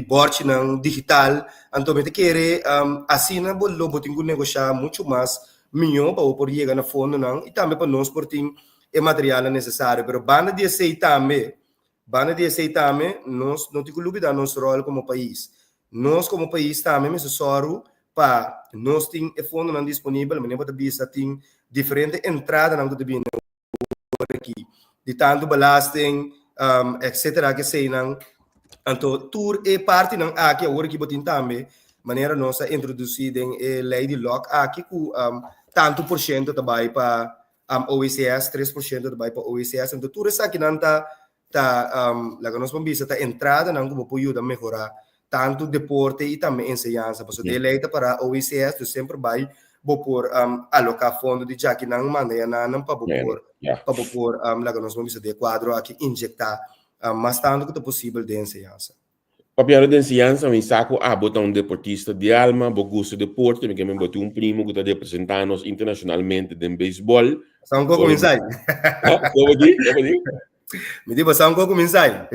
borte não digital. Então, me te querer assina bolo botinho negociar muito mais melhor para poder chegar na fundo não e também para nós por ter o material necessário. Pero banda de aceitar nós não temos dúvida nosso rol como país. Nós como país também necessário para nós ter o fundo não disponível, mas não pode bisa tem diferente entrada não pode vir aqui de tanto belasting etc que sei não. Então tour é parte não aqui agora que botin também maneira nossa introduzir em lei de lock aqui com tanto por cento também para OECS 3% também para OECS então tudo isso aqui não tá lá que nós vamos ver tá entrada não como pode ajudar a melhorar tanto deporte e também ensinança porque de lei para OECS tu sempre vai por alocar fundo de já que não maneira não para por lá que nós vamos ver de quadro aqui injetar mais tanto que possível de ensinança. Papiano de ensinança, me saco botar um deportista de alma, bo gosto de deporte, me quero botar um primo que está representando internacionalmente em beisebol. São como começar. Como diz? Me diga, são como começar.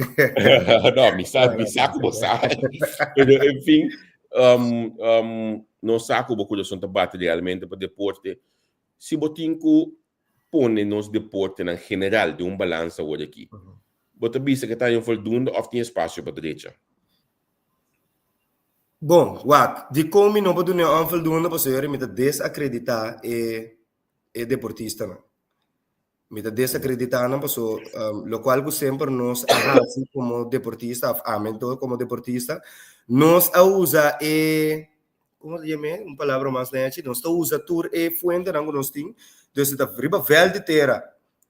Não, me saco você. Enfim, não saco bo coisa são bate realmente para deporte. Se botinco põe nos deporte na general de balança hoje aqui. Bota bisa que está em voldoende ou tem espaço para direita. Bom, de como não pode ter um voldoende para ser me desacreditar é deportista não. Me desacreditar não passou, lo qual sempre nós assim como deportista, como deportista, nós usa como se chama, palavra mais nete, nós usa tour fuente não nós tem, então está riba vel de terra,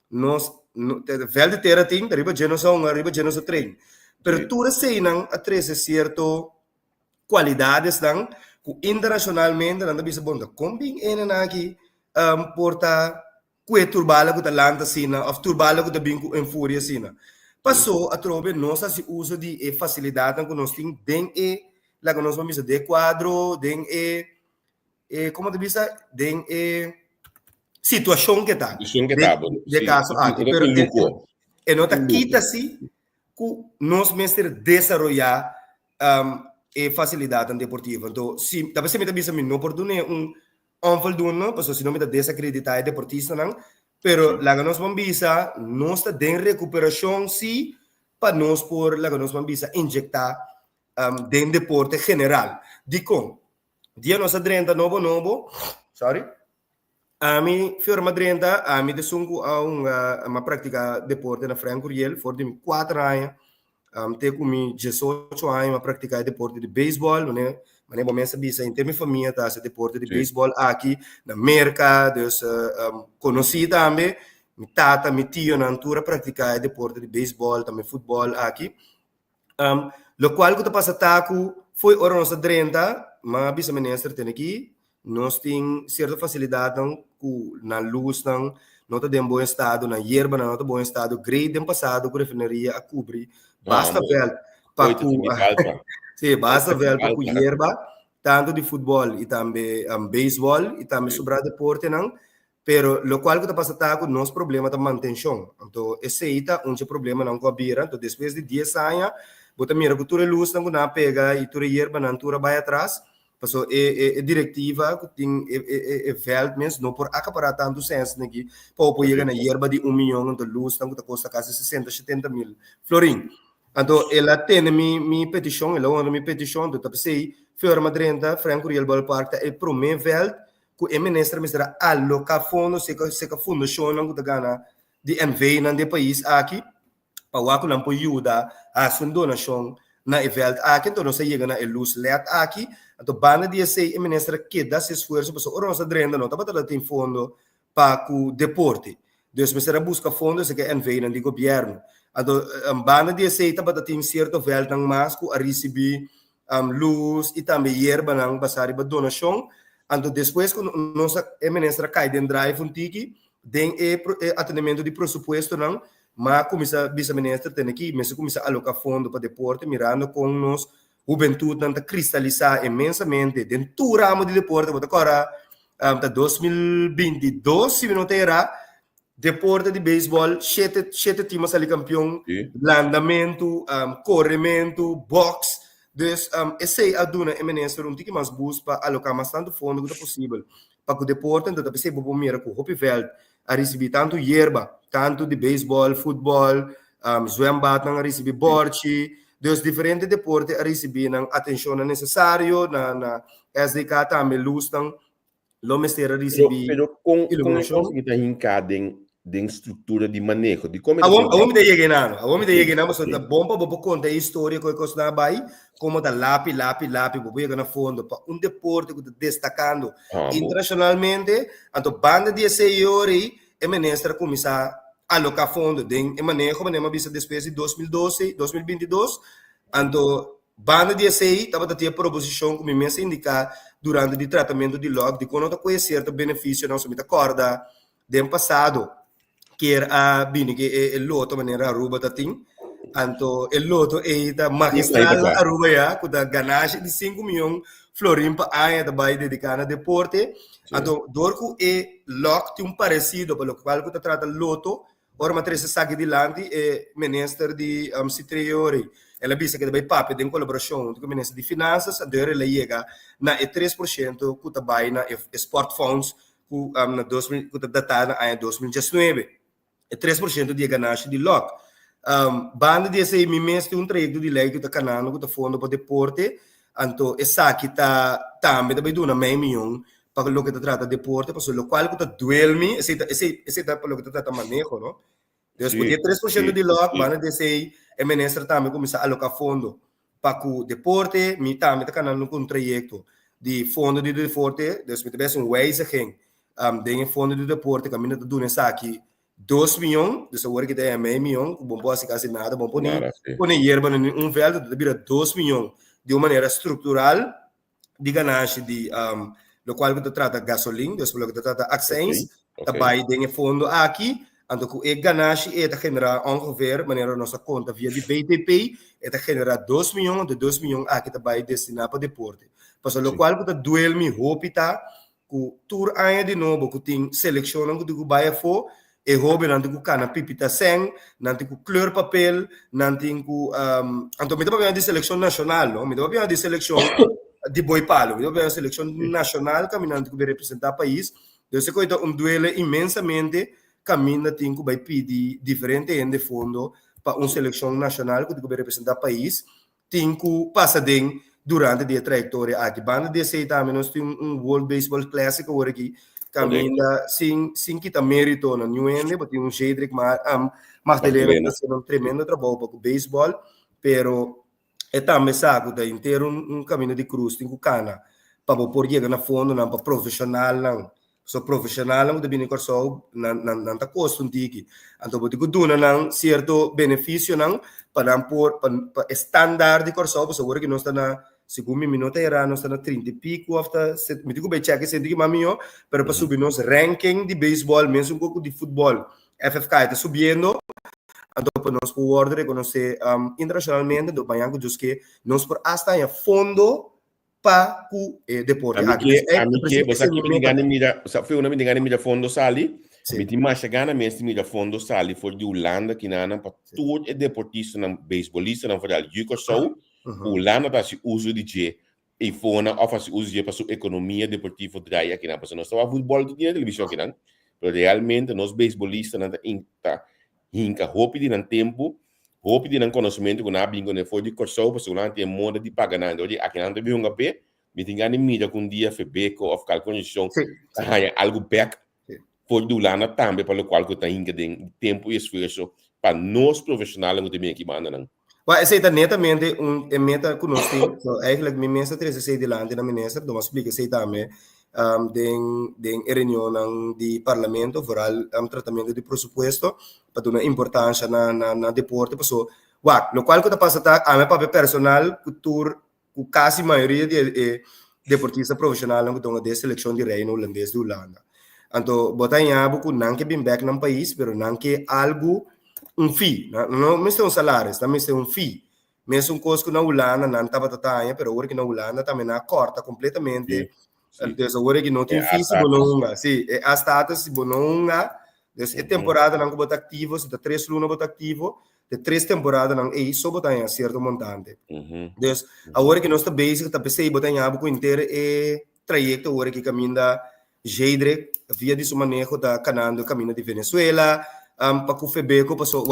nós vel de terra tem, riba genoção, riba genoção trem, pero tour sei não atrese certo qualidades não, internacionalmente não bisa bom, combin aqui porta que turbala que lanta sina, of turbala que bingo em fúria sina. Passou a trobe nossa se usa de facilidade que nós tem den lá que nós vamos de quadro, den como te bisa, den situação que tá. De caso aqui, pero e nota quita se que nós mestre desenvolver facilidade deportiva. Então, se talvez me bisa não por voldoende, porque se não me desacreditar é deportista não, pero lá que nós vamos bisa, nós está em recuperação sim, para nós por lá que nós vamos bisa injetar em deporte general. Dico, dia nossa 30 novo, sorry, a mim firma 30, a mim desungo a uma prática deporte na Franco Riel, for de 4 anos, tenho comigo 18 anos a praticar deporte de beisebol, né? Mas nem bisa em termos de família tá esse deporte de beisebol aqui na América, dus conheci também, mi tata, mi tio na altura praticar deporte de beisebol, também futebol aqui. Lo qual que passa taco foi hora nossa 30, mas bisa minister tem aqui, nós tem certa facilidade na luz não está em bom estado, na hierba não está em bom estado, grade em passado que refinaria a cobrir, basta ver para sim, basta ver para a hierba, tanto de futebol e também beisebol e também sobre deporte não, pero lo qual que passa taco nós problema da manutenção, então esse aí tá problema não com a bira, então depois de 10 anos, bota mira que tua luz não na pega e tua hierba não tua vai atrás. Passou diretiva que tem veld mens não por acaparar tanto senso aqui para chegar na hierba de 1 milhão de luz tanto que custa quase 60-70 mil florim. Então ela tem minha petição, ela ouve minha petição, do tipo sei firma 30 Franco Riel Ballpark é primeiro veld que o ministro misera alocar fundo se que fundação não que gana de envio no país aqui para que não pode ajudar a sua donação na veld aqui então não se chega na luz let aqui. Então, bana dia sei, o ministro que dá esse esforço, porque o nosso drenda não está tem fundo para o deporte. Deus ministro busca fundos que enviam do governo. Então, bana dia sei, está tem certo velho mais que a receber luz e também hierba nang basari ba donasyon. Ando depois quando nossa ministra cai den drive um tiki, den atendimento de pressuposto nang mas começa vice-ministra tem aqui, mas começa a alocar fundo para deporte, mirando com nós juventude não cristalizar imensamente dentro do ramo de deporte, mas agora até 2022 se não terá deporte de beisebol, sete times ali campeão, landamento, corrimento, boxe. Dus esse aduna ministra um tique mais busca para alocar mais tanto fundo quanto possível para que o deporte então você pode mira com o veld a receber tanto hierba, tanto de beisebol, futebol, zwembad a receber borchi, dos diferentes deportes a receber na atenção necessário na SDK também luz tão lo mestera receber. Pero com que está hincado em estrutura de manejo de como a homem de chegar mas é bom para contar a história que eu na Bahia como da lápis vou chegar na fundo para deporte que está destacando internacionalmente então banda de senhores e ministra começar a alocar fundo em manejo mas vista despesa de 2012 2022 então banda de SEI estava a ter proposição como me indicar durante o tratamento de log de quando conhecer certo benefício não somente acorda do passado que era bine que el loto maneira Aruba tatim anto el loto é da magistral Aruba ya com da ganagem de 5 milhões florim para a da vai dedicada a deporte anto dorco é lock tem parecido pelo qual que trata loto ora matriz saque de lante e minister de citriori ela disse que vai papo em colaboração com o ministro de finanças a dele ela chega na 3% que tá vai na sport funds que na 2000 que tá datada em 2019 3% de ganagem de LOC. Banda de esse mês um trajecto de lei que está canando, que está fundo para deporte, então essa aqui está também vai dar meio milhão para o que está trata deporte, para o qual que está duelme, esse está para o que está trata manejo, não? Então, porque 3% de LOC, banda de esse ministra também começa a alocar fundo para o deporte, me também está canando um trajecto de fundo de deporte, depois um wijziging, de fundo de deporte, que a mina está dando essa aqui 2 milhões, dus hoor que tem meio milhão, bom pode quase nada, bom pode hierba em veld, vira 2 milhões de uma maneira estrutural de ganagem de lo qual que trata gasolina, depois lo que trata accents, também tem fundo aqui, então com a ganagem é generar ongeveer maneira nossa conta via de BTP, é generar 2 milhões, de 2 milhões aqui também destinado para deporte. Para lo qual que duel me hopita, com tour aí de novo, que tem seleção que do Bahia for e hobby nanti ku kana pipita seng, nanti ku kleur papel, nanti ku anto mi di seleção nacional, no? Mi di seleção di boy palo, mi di seleção nacional, kami nanti ku representar país. Então se coita duelo imensamente, kami nanti ku vai pedir diferente ende fundo para seleção nacional que ku representar país, tem ku passa den durante a trajetória aqui. Banda de aceita menos tem World Baseball Classic agora aqui. Caminha sem que tá mérito na New England, porque Jedrick Martelena está fazendo tremendo trabalho para o beisebol, pero é também saco da inteiro caminho de cruz, tem que cana para por chegar na fundo, não para profissional não, só profissional não deve nem corso não tá custo tiki, então pode que duna não certo benefício não para por para standard de corso, para seguro que não está na segundo minuto era nós na 30 e pico after me digo bem check esse digo mamio pero para subir nos ranking de beisebol mesmo um pouco de futebol FFK está subindo então para nós o order reconhecer internacionalmente do banco dos que nós por hasta em fundo para o deporte amiche você aqui me engana mira foi uma me engana mira fundo sali me ti mais gana mesmo mira fundo sali for de Holanda que nana para todo é deportista não beisbolista não fazer algo só Holanda tá se uso de G e fona ou faz uso de para sua economia deportiva draya aqui na passando nós só futebol do dia televisão aqui não pero realmente nós beisbolistas não tá hinca hope de não tempo hope de não conhecimento que na bingo ne foi de corso para sua tem moda de pagar não de aqui não tem um pé me tinha nem mídia com dia febeco ou cal condição algo back foi do Holanda também para o qual que tá hinca de tempo e esforço para nós profissionais que também aqui manda não. Mas essa é netamente meta que nós temos. Eigenlijk minha mesa 3 de lá na ministra, então explica se também den reunião de parlamento para tratamento de presupuesto para dar uma importância na deporte, pessoal. Lo qual que está passando a minha papel personal, cultura quase a maioria de deportistas profissionais não estão de seleção de reino holandês de Holanda. Então, botar em abo que não que bem back no país, mas não que algo fee, não é um salário, também é um fee. Mesmo coisa que na Holanda não estava tatanha, mas agora que na Holanda também não corta completamente. Então, agora que não tem fee, se bononga, sim, a status se bononga. Então, a temporada não botar ativo, se dá 3 lunas botar ativo, de 3 temporadas não é só botar em certo montante. Então, agora que nós está basic, está pensei botar em abo com inteiro trajeto agora que caminha Jedre, via de seu manejo da canando caminho de Venezuela, para que o Febeco passou,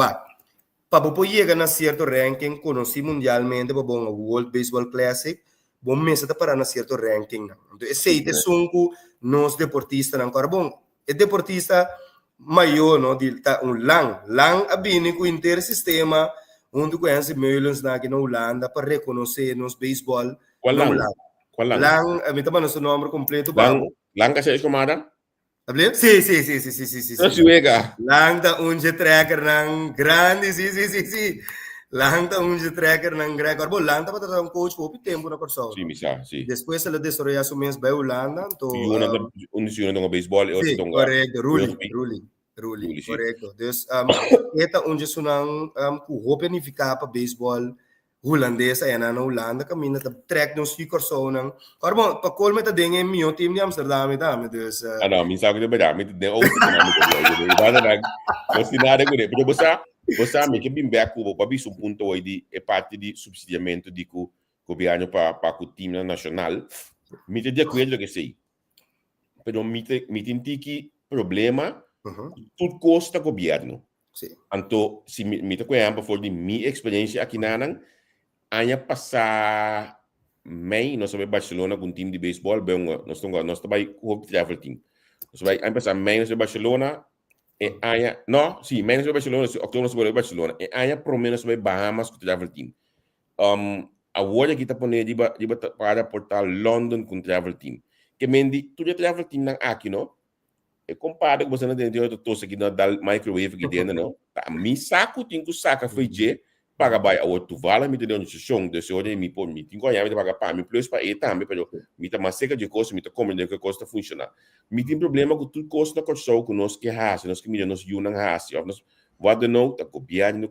para poder chegar na certo ranking, conheci mundialmente, para bom World Baseball Classic, bom mês está para na certo ranking. Então, esse é sunco nos deportistas agora bom, é deportista maior, não, de tá lang abine com inteiro sistema, onde conhece milhões na Holanda para reconhecer nos beisebol. Qual lang? Lang, a mim também nosso nome completo, Lang kasi kumada? Sim. Não suega. Lang da jet tracker ng grande, sim. Lang da jet tracker ng grande. Agora, lang da para um coach por tempo na corso. Sim, misa, sim. Depois ela desarrolla su mês bei Holanda, então unisiona ng baseball e sim, correto, ruling, correto. Então, esta onde sunang ku planificar para baseball holandesa é na Holanda, caminha tá track no speaker so nang. Agora bom, para colme tá dengue meu time de Amsterdam tá, dus ano, minsan ko na ba dami de o iba na sinada ko pero basta me que bim back ko pa biso punto ay di e parte di subsidiamento di ko governo para o time nacional. Me te de acordo que sei. Pero me tintiki problema tudo custa governo. Sim. Anto si me te conhece por de minha experiência aqui na Anya passar mei, nós vamos Barcelona com um time de beisebol, nós estamos vai com o travel team. Nós vai passar mei nós Barcelona e anya, não, sim, mei nós Barcelona, outubro nós vamos Barcelona e anya por menos vai Bahamas com o travel team. Agora que tá pondo de para portar London com o travel team. Que mendi tudo travel team nang aqui, não? E compara com você não tem de tosse aqui na microwave aqui dentro, não? Tá, mi saco tem que saca foi je para vai a outro vala me deu um chão de se olha me por me tem que me pagar para me plus para e também pero me tá mais seca de coisa me tá comendo que costa funciona me tem problema com tudo costa com só com nós que hace nós que me nós unam hace nós what não tá copiando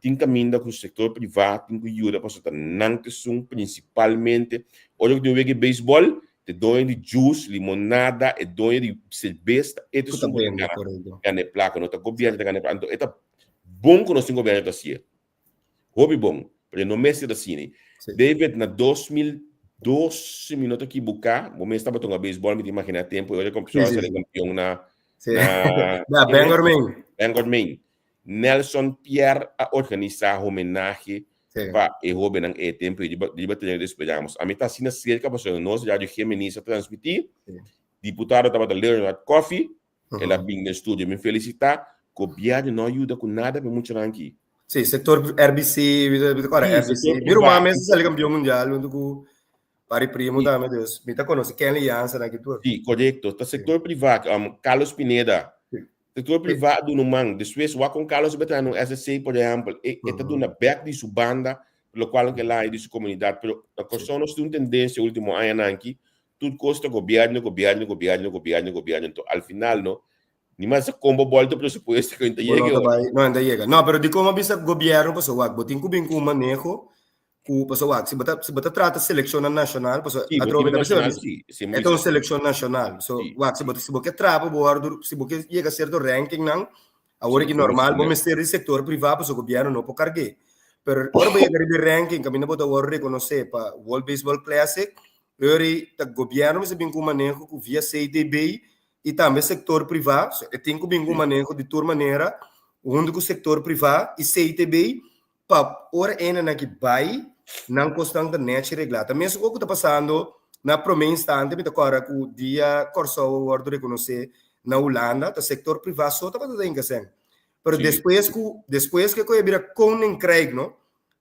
tem caminho com o setor privado tem que ajuda para só não que são principalmente olha que eu vejo beisebol te dou de juice limonada e dou de cerveja e tu são é placa não tá copiando tá ganhando então bom que nós temos governo da CIA. Hobby bom, porque no mês da Cine. David, na 2012, minutos aqui, buscar, o mês estava tomando beisebol, me imagina tempo, eu era campeão na Bangor, Maine. Nelson Pierre a organizar homenagem para o hobby ng tempo, e de ter despedamos. A metade assim, cerca, para nós, já de Gemenis transmitir, deputado estava da Leonard Coffee, ela vinha no estúdio me felicitar, governo não ajuda com nada para muito aqui. Sim, setor RBC, RBC. Vira uma mesa sali campeão mundial, onde o pari primo da, meu Deus. Me tá conosco, quem aliança na que tu? Sim, correto. Tá setor privado, Carlos Pineda. Setor privado no man, depois o com Carlos Betano, SSC, por exemplo, está dando back de sua banda, pelo qual que lá é de sua comunidade, pero a questão nós temos tendência último ano aqui, tudo custa governo, então al final não. Ni mais combo volta presupuesto que ainda chega. Não, pero de como bisa governo paso wag, botin ko bing ko manejo, ku paso wag, se bata trata seleção nacional, paso atrobe da pessoa. É uma seleção nacional. So wag se bota trapa bordo, se bota chega certo ranking nang, agora que normal, vamos ter o setor privado, paso governo não pode carregar. Pero agora vai de ranking, caminho bota agora reconhecer para World Baseball Classic, ele tá governo se bing ko manejo ku via CDB e também setor privado, tem que vir um manejo de toda maneira, onde o setor privado e CITB, para hora ainda que vai, não constante net reglada. Mesmo o que está passando na primeira instante, me agora que o dia corso o ordem reconhecer na Holanda, o setor privado só está fazendo isso. Mas depois que eu vira com o Craig, não?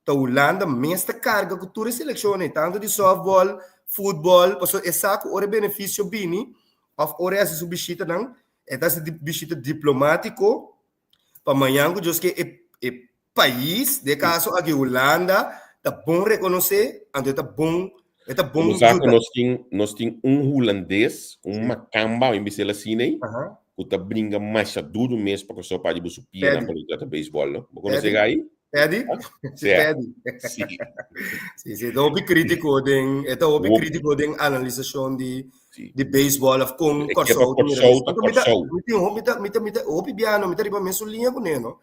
A Holanda mesmo carga que todas as seleções, tanto de softball, futebol, porque é saco o benefício bini. Of ora essa bichita não é esse bichita diplomático para amanhã que diz que é país de caso aqui Holanda tá bom reconhecer, então tá bom Como sabe, nós temos holandês, macamba, em Bicela Cine, Aham. que tá brinca mais duro mesmo para que só pode você pia na Pede. pelota de beisebol, não? Você conhece aí? Pede? Se Certo. pede. Sim. Sim, ito opi crítico din analisação de beisebol of kung É que é para Corsou Corsou, tá então Corsou. mita opi biano mita riba meso linha com no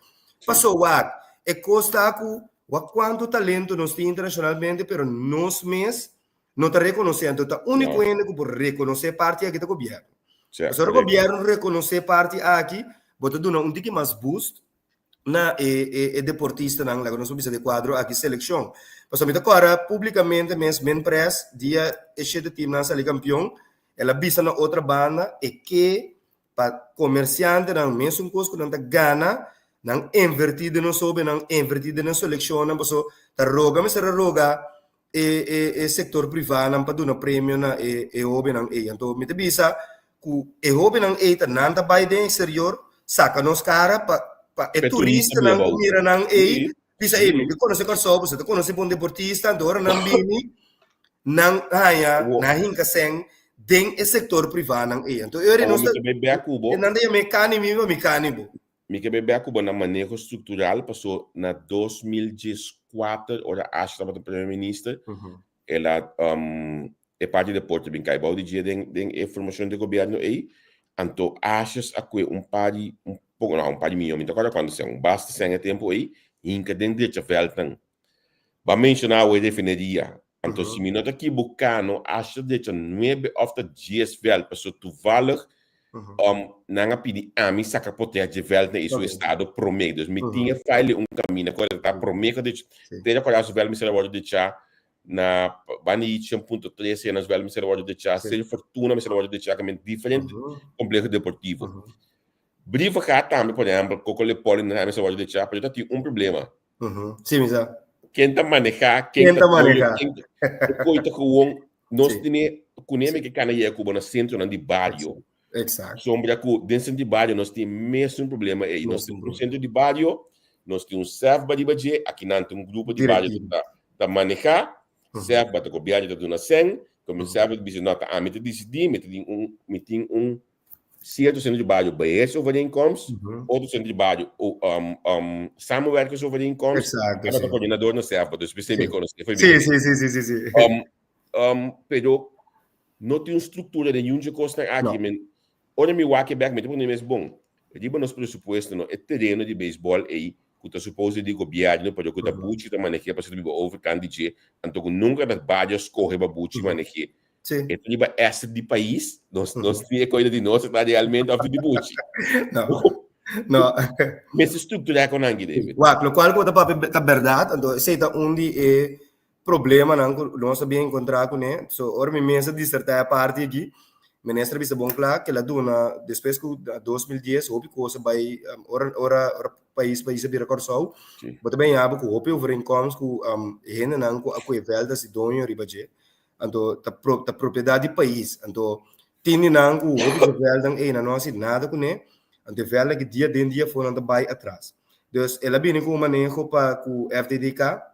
passou wak e costa ku wak quanto talento nós tem internacionalmente pero nós mes não está reconhecendo tá único ene que por reconhecer parte aqui do governo Certo, mas o governo reconhecer parte aqui bota duna um tique mais boost na deportista nang lago nós bisa de quadro aqui seleção mas mita agora publicamente mes men press dia este do time nasa campeão ela bisa na outra banda e que para comerciante nang mesmo custo nang gana nang invertido no sobe nang invertido na seleção nang so ta roga mas era roga sector privado nang paduna prêmio na obe nang então mita bisa ku obe nang ta nanta by the exterior saca nos cara pa turista nang mira nang bisa me conosce corso você conosce bom deportista andora nang bini nang haya na hinka seng den sector privado nang então eu não sei bebê a cubo nanda é mecânico me que bebê a cubo na manejo estrutural passou na 2014 ora acho que o primeiro-ministro ela é parte de Porto bem cai balde dia den informação do governo aí então achas a que um par de milhões então agora quando são basta sem tempo aí hinka den de chaveltan ba mencionar o definiria então se me nota aqui bucano acho de 9 of the GS vel passou toevallig nanga pedi a mim saca poder de vel na isso estado promedio me tinha file caminho agora tá promedio de ter para as vel me será de chá na bani 1.3 nas vel me será de chá seja fortuna me será de chá que diferente complexo deportivo briva cá também por exemplo cocole poli na me será de chá porque tem problema sim misa quem tá manejar quem tá coita com nós temos conhece que cana é cubo no centro de barrio exato sombra que dentro de barrio nós temos mesmo problema aí nós temos no centro de barrio nós temos serve de budget aqui não tem grupo de barrio da manejar serve para o barrio da dona sen como serve de business nota a meta decidir meeting certo centro de barrio BS over incomes outro centro de barrio Samuel Workers over incomes cada coordenador não serve para especialmente sim pero não tem uma estrutura nenhuma de costa aqui olha me o back me tem mesmo bom diba nos pressuposto no é terreno de beisebol aí que tá suposto de governo para que tá buchi da maneira para ser over candidate então nunca das barrios corre para buchi maneira então diba essa de país nós tinha coisa de nós está realmente a de buchi não mas estrutura é com nangue David lo qual coisa para verdade então sei tá onde problema nós sabia encontrar com né so ora me mensa dissertar a parte aqui ministra bisa bom claro que ela dona depois que 2010 houve coisa vai ora país vira Corsou mas também há que houve over incomes que rende não com a velda se donho ribaje então ta propriedade país então tem não que houve velda aí na nossa nada com né então velda que dia foi não vai atrás então ela vem com manejo para o FDDK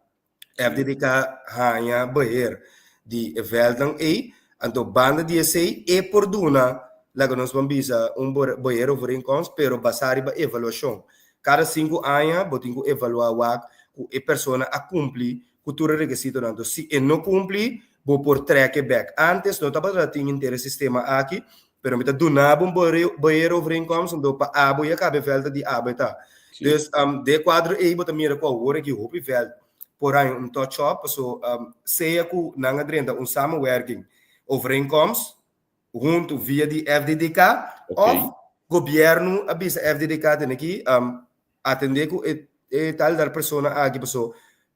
hanya beheer di veldan então banda de sei e por duna lago nós vamos bisa beheer over incomes pero basari ba evaluação cada 5 anos botinho evaluar a persona a cumprir cultura requisito tanto se não cumpre vou por track back antes não estava tinha interesse sistema aqui pero me tá donava beheer over incomes então para abo e cabe velda de abo tá então de quadro aí bota mira qual hora que hope velda porém touch up so sei que não adrenda samenwerking overeenkomst junto via de FDDK of governo avisa FDDK tem aqui atender com tal da pessoa aqui pessoa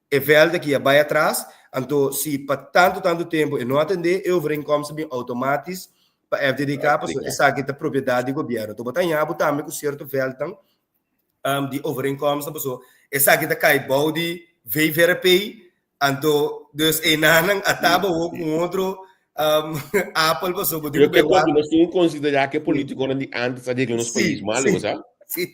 é velha que vai atrás então se para tanto tempo e não atender overeenkomst bem automático para FDDK pessoa essa aqui é propriedade do governo então botar em abo também com certo velha de overeenkomst pessoa essa aqui tá cai balde VVRP, então, dus enanang ataba o com outro Apple passou por eu que nós temos que considerar que político de antes a nos países malos, sabe? Sim.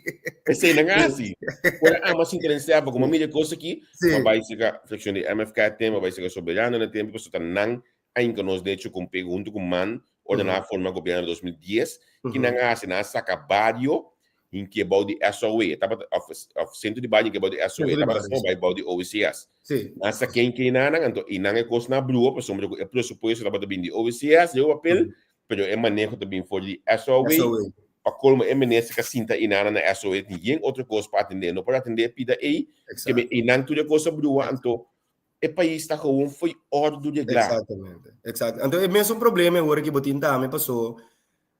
Esse aí não é assim. Quando mas interessava como a mídia coisa aqui, Sim. vai ser flexião de MFK tema, vai ser soberano no tempo, porque está não ainda nos deixa com pergunta com man ordenar a forma governo 2010, que não é assim, não saca barrio em que é de SOE, tava centro de barrio em que é de SOE, tava só vai de OCS. Sim. Nessa quem não, então e não é coisa na brua, pessoal, é pressuposto tava também de OCS, eu papel, pero é manejo também for de SOE. Para colmo MNS que sinta inana na SOE ninguém outra coisa para atender não para atender pida aí que me inan tudo coisa brua então o país está com foi ordem de glá exatamente então é mesmo problema agora que botin também passou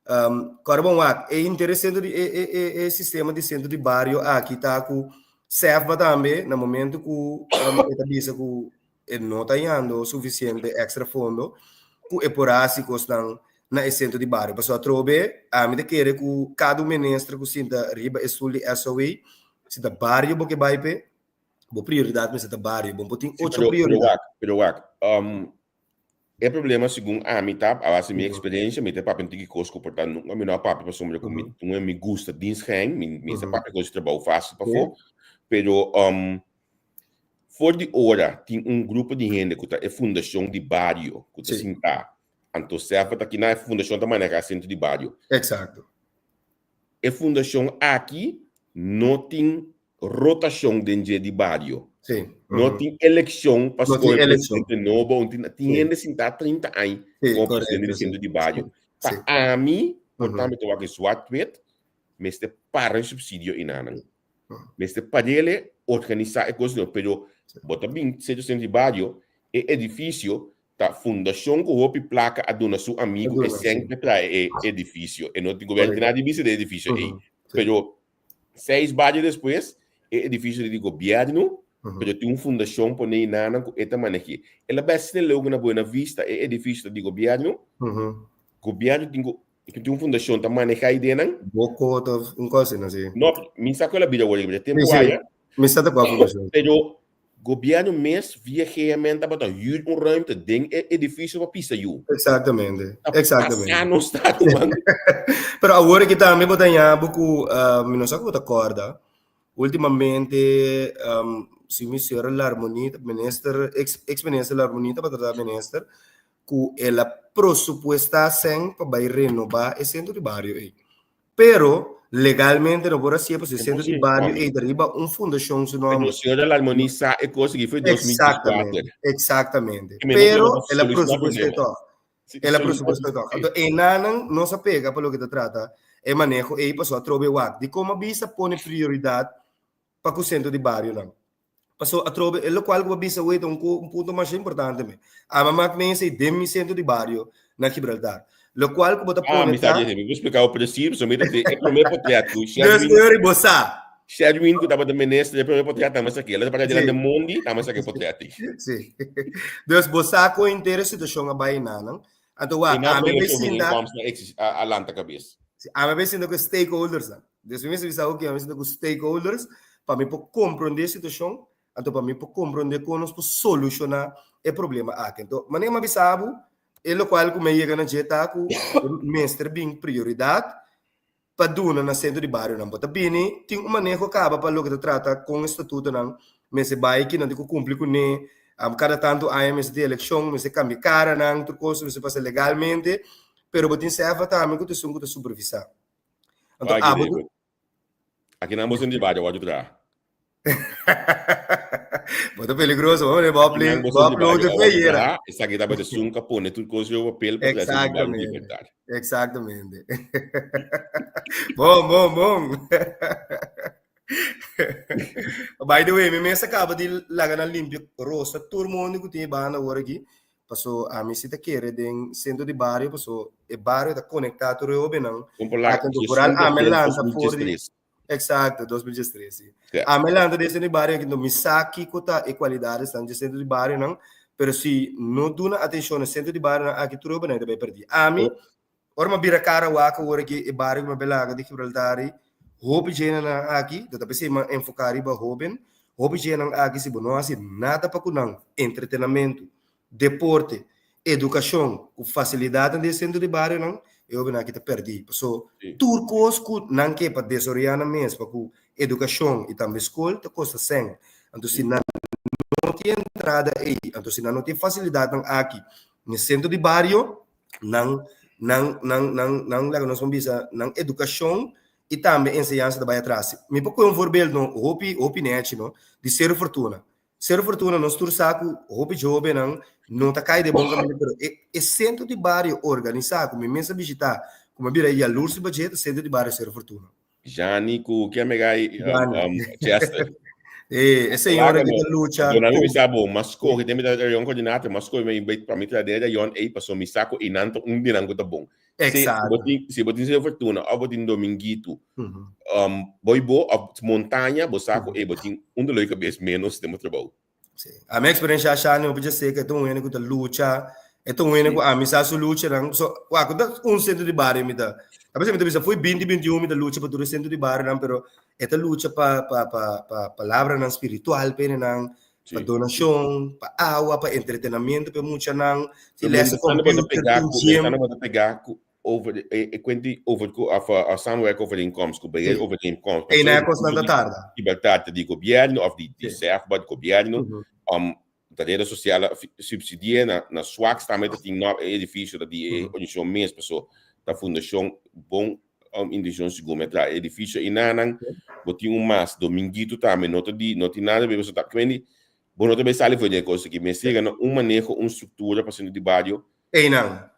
bom é interessante o sistema de centro de bairro aqui está com serve também no momento que etablece que não está indo suficiente extra fundo que é por assim costam na centro de bairro. Pessoal, trobe, a mim quer que cada ministro que sinta riba e sul de SOE, sinta bairro porque vai pe, bo prioridade mas sinta bairro, bom tem oito prioridades. Pero é problema segundo a mim tá, a base minha experiência, me tem papo que coisa portanto não me não papo para sombra com não me gusta dinsgang, me se papo coisa trabalho fácil para for, pero for de hora tem grupo de gente que tá é fundação de bairro, que tá sinta então, serve aqui na fundação também é centro de bairro. Exato. A fundação aqui não tem rotação dentro de bairro. Sim. Não tem eleição para escolher presidente novo. Tem ainda sentar 30 anos como presidente do centro de bairro. Para mim, portanto, eu acho que SWAT tweet, mas é para subsídio e nada. Mas é para ele organizar a coisa, pero bota bem, seja centro de bairro, é edifício. A fundação que houve placa a dona seu amigo é sempre para edifício e não tem governo nada de de edifício aí pero 6 bairros depois é edifício de governo pero tem uma fundação por nem nada com esta maneira aqui ela vai ser logo na Boa Vista é edifício de governo governo tem uma fundação tá manejar aí dentro pouco um coisa assim não me saco ela vida hoje tempo aí me está com a fundação pero governo mês viajamento para ir ruimte ding edifício para pisa you exatamente não está tomando pero agora que também botar aí pouco não sei como acorda ultimamente se me será a harmonia minister ex-minister a harmonia para tratar minister que ela pressuposta sem para renovar o centro de bairro aí pero legalmente não pode ser porque o centro de bairro é deriva fundação se não o senhor da harmoniza é coisa que foi 2024 exatamente pero ela pressuposta então não se pega para o que te trata é manejo e passou a trobe de como avisa põe prioridade para o centro de bairro não passou a trobe é o qual que avisa um ponto mais importante a mamãe me disse demi centro de bairro na Gibraltar lo qual que bota põe tá me vou explicar o princípio só me dá é primeiro potreto Sherwin que estava de ministro é primeiro potreto mas aqui ela para diante de mundo tá mas aqui potreto sim dus bosa com interesse situação a baina não então a me besinda a lanta cabeça a me besinda com stakeholders dus me visa o que a me besinda com stakeholders para me compreender a situação então para me compreender como nós solucionar o problema aqui então maneira me bisabo e lo qual come chega na jeta com mestre bem prioridade para duna na centro de bairro não bota bem tem uma manejo acaba para logo trata com o estatuto não mas se vai que não tem que cumprir com ne cada tanto AMS de eleição mas se cambia cara não outra coisa se passa legalmente pero botin serve também que tu sungo de supervisar então aqui não vamos de bairro pode entrar muito perigoso, vamos levar outra feira. Isso aqui dá para ter um capone, tudo coisa eu papel para exatamente. Bom. By the way, me acaba de largar na limpa rosa, todo mundo que tem banda agora aqui, passou a mim se te quer den centro de bairro, passou e bairro está conectado ao Benão. A temporal a melança por Exato, 2013. A melhor desse de bairro que no misaki cota e qualidade estão de centro de bairro não, pero se não duna atenção no centro de bairro aqui tudo bem deve perder. A mim, orma bira cara waka ora que e bairro uma belaga de Gibraltar, hope gena aqui, da pese ma enfocar iba hope gena aqui se bono assim nada para kunang entretenimento, deporte, educação, com facilidade de centro de bairro não, eu na kita perdi. So, Sim. turcos que não que para desorientar mesmo, para educação e também escola, te custa 100. Então, se não tem entrada aí, então se não tem facilidade aqui, no centro de bairro, não nós vamos dizer, não educação e também ensinança da baia atrás. Me pouco um verbal no hopi net, no, de Ser Fortuna. Ser Fortuna nós tur saco, hopi jovem não tá cai de bom caminho, pero é centro de bairro organizado, me mensa visitar, como vira aí a luz budget, centro de bairro Ser Fortuna. Jani, que é mega Chester. Essa senhora que luta. Dona mi sabo, mas corre, tem que dar um coordenador, mas corre, me invite para mim trazer da Yon, aí passou me saco e nanto dinango tá bom. Exato. Se botin Ser Fortuna, ou botin dominguito, boibo, montanha, bosaco, e botin do loi cabeça menos de trabalho. A minha experiência achar não podia ser que é tão único da luta, é tão único a missa su luta, não só, quando centro de bairro me dá. A pessoa me dá, foi 2021 me dá luta para todo centro de bairro, não, pero esta luta para palavra não espiritual, para não, para donação, para água, para entretenimento, para muita não, se lesse computer, pegar over a samenwerking over de inkomsten, beheer over de inkomsten. E na costa da tarde. Libertad de governo of de selfbad governo, da rede social subsidiar na swak também tem no edifício da de organização mesmo, pessoa da fundação bom indicação segumetra edifício e nanang botin mas dominguito também não tem nada bem pessoa tá quendi bom não também sale foi de coisa que me siga manejo estrutura para centro de bairro.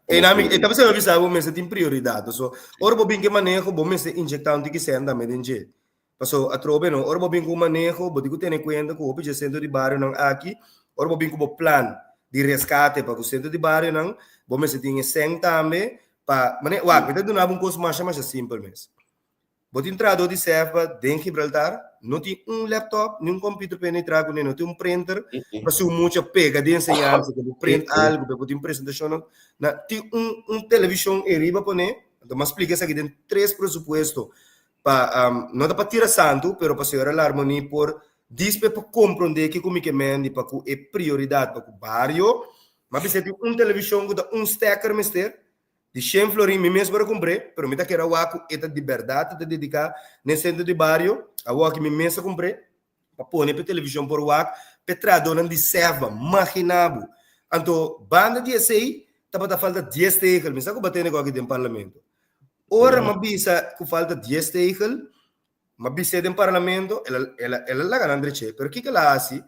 Estava sendo avisado, mas tem prioridade. So, ora bobin que manejo, bom mas injetar um tique senda medenje. Paso a trobe no, ora bobin que manejo, bodi que ter conta que o obje centro de bairro não aqui, ora bobin que plan de resgate para o centro de bairro não, bom mas tem 100 também para, mane, kita donava um curso mais simples mesmo. Boti entrado de serva dentro de Gibraltar, não tem laptop, nem computer para entrar com ele, não tem printer, para se muito pega de ensinança, que print algo, para botar apresentação, tem televisão em riba para ele, então mas explica isso aqui, tem 3 pressupostos, para não dá para tirar santo, pero para ser a harmonia por dispe para compreender que como que mende para que é prioridade para o bairro, mas você tem televisão com stacker mister. De 100 florim, me mesmo para comprar, pero me dá que era o aco, esta liberdade de dedicar nesse centro de bairro, a o que me mesmo comprei, para pôr na televisão por o aco, para dona de serva, machinabo. Então, banda de SI, estava a falta 10 tegel, me sabe bater negócio aqui no parlamento. Ora, me bisa que falta 10 tegel, me bisa no parlamento, ela larga na direita, pero o que ela faz?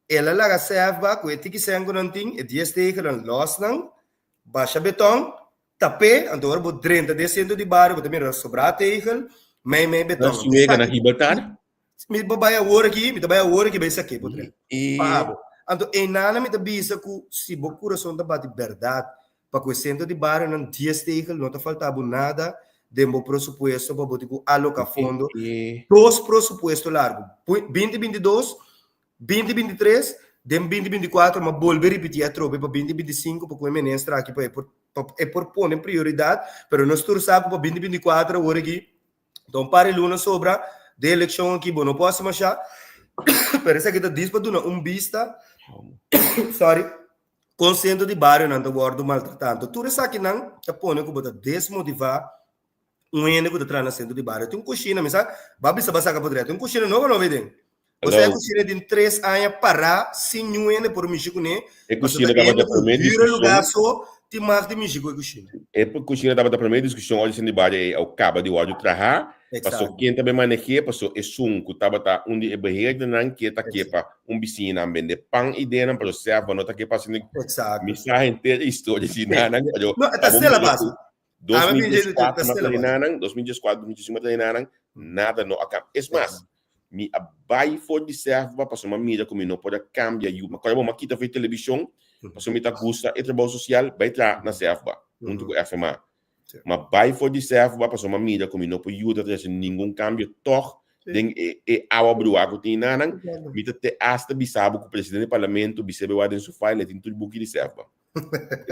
Ela larga serva, com esse que se encontra, 10 tegel, los não, baixa betão, tapé, então agora vou 30 descendo de bairro, vou também sobrar tegel, meio betão. Nós chega na Gibraltar? Me trabalha hora aqui, vai isso aqui, poder. Então, em nada me tabisa que se o coração da bate verdade, para que o centro de bairro não 10 tegel, não está faltando nada, de um pressuposto para botar alocar fundo, 2 pressupostos largos, 2022, 2023, de 2024, mas volver a repetir a tropa para 2025, porque o ministro aqui é por pôr prioridade, mas nós todos sabemos para 2024, agora aqui, então para ele não sobra de eleição aqui, bom, não posso mais achar, parece que está disponível vista, com centro de bairro, não está guardando maltratando, tudo isso aqui não, está pondo que está desmotivar um ene que está trazendo centro de bairro, tem coxina, mas sabe, vai se passar para tem coxina nova, não vem. Você é coxina de 3 anos para sem nenhum por México, né? É coxina da primeira discussão. Lugar só tem mais de México é coxina. É porque coxina da primeira discussão, olha de bairro é o cabo de ódio trabalhar, passou quem também maneja, passou é sunco, tava tá onde é barreira não que tá aqui para vizinho não vender pão e dena para serva, não tá aqui para assim. Exato. Mensagem inteira história de nada, não, tá sela base. 2014 2014, 2015 nada não acaba. É mais me abai for de serva para uma mídia como não pode cambiar e uma coisa aqui tá feita televisão para me tá gusta e trabalho social vai entrar na serva junto com a FMA mas vai for de serva para uma mídia como não pode ajudar a nenhum cambio toch den e a obra que tem nanan me te hasta bisabo que o presidente do parlamento bisebe o aden file tem tudo buque de serva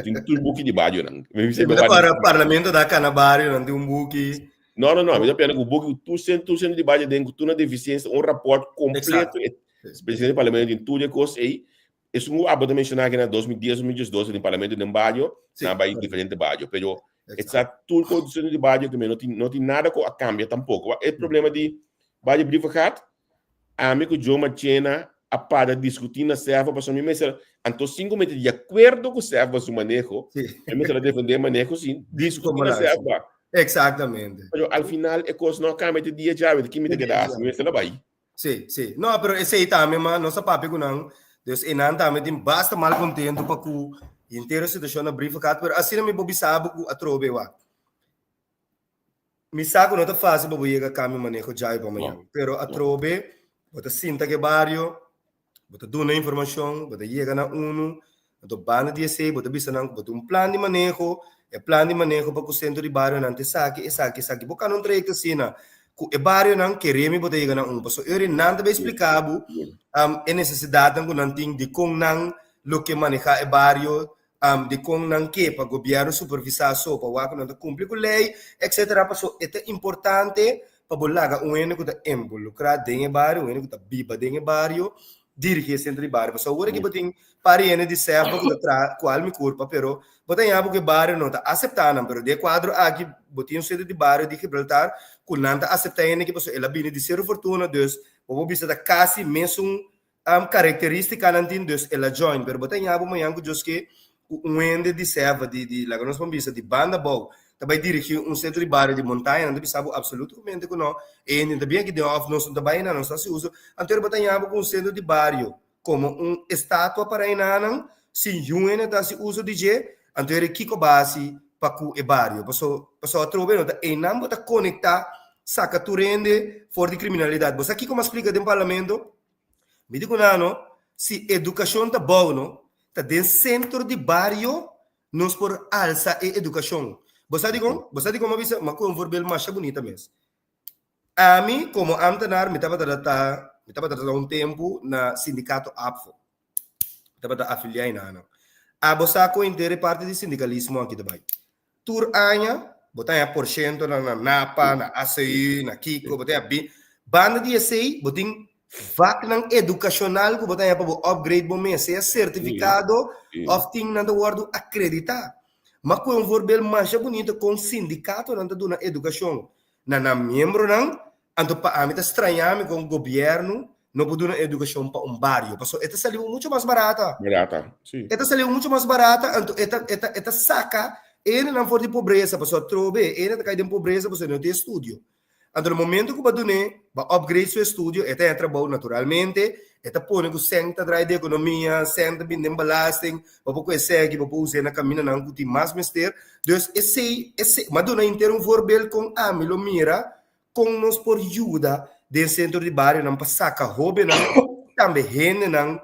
tem tudo buque de baixo não me bisebe para o parlamento da Canabário não tem buque. Não, mas eu penso que o book tu sendo de base dentro tu na deficiência um rapport completo o presidente do parlamento em tudo coisa aí isso não abro de mencionar que na 2010 2012 no parlamento de Baio na Bahia diferente Baio pero Está tudo condição de barrio também, não tem nada com a cambia tampouco. O problema de barrio briefcat, a mim que o Joma tinha a para discutir na serva, para mim, mas então 5 meses de acordo com o serva su manejo, mas ela defender manejo sim, discutir na serva. Exatamente. Pero al final é coisa não cambia de dia já, de que me te das, me ela vai. Sim, sim. Não, pero esse aí também, mas nossa papi com não, Deus e não também tem basta mal contento para que inteira situação na briefcat, pero assim não me bobi sabe que a trobe wa. Me saco não tá fácil para boiega caminho manejo já para amanhã, pero a trobe, bota sinta que barrio, bota dona informação, bota chega na uno, bota banda de esse, bota bisa não, bota plano de manejo, plan de manejo para o centro de barrio não te saque, porque não treina assim na o barrio não queremos botar chega na passo eu não te explicado a necessidade não não tem de como não lo que manejar o barrio de como não que para o governo supervisar só para o não cumprir com a lei etc. Passo é importante para bolar um ene que está involucrado dentro do barrio, um ene que está viva dentro do barrio, dirigir o centro de barrio. Passo agora que botem pariene de serva que está qual me culpa, pero botem algo que o barrio não está aceitando, pero de quadro aqui botem um centro de barrio de Gibraltar que não está aceitando que passo ela viene de zero fortuna, dus o bisa da quase mesmo característica não tem, dus ela join, pero botem algo manhã que just que um ende de serva de lá nós vamos de banda bom também dirigir um centro de barrio de montanha não sabe absolutamente que não e ainda bem que deu off não também não se usa anterior botanhava com um centro de barrio como estátua para inanam se um ainda tá se usa de je anterior kiko base para o barrio passou a trover não e não bota conectar saca turende for de criminalidade você aqui como explica dentro do parlamento me digo não se educação tá bom não tá dentro centro de barrio nos por alça e educação. Você digo como visa, mas com um verbal mais bonita mesmo. A mim, como antenar, me estava tratando um tempo na sindicato APFO. Estava afiliado em ano. A você com inteira parte de sindicalismo aqui também. Tur anya, botar a porcento na NAPA, na ACI, na Kiko, botar a B. Banda de ACI, botar vacnan educacional que botar para upgrade bom mês, é certificado of thing na do word acreditar. Mas com um verbal mais bonito com sindicato na do na educação, na membro não, anto pa amita estranhar com o governo não pode na educação para barrio, passou esta saliu muito mais barata. Sim. Esta saliu muito mais barata, anto esta saca ele não for de pobreza, passou trobe, ele tá cai de pobreza, passou não tem estudo. Anto no momento que o Badune vai upgrade seu estúdio, é trabalho naturalmente, é põe que senta drive de economia, senta bem de belasting, para pouco segue, para pouco usar na caminho não que mais mister. Então esse, Madonna inteiro verbal com a Milo mira, com nos por ajuda do centro de barrio não passar a roupa não, também rende não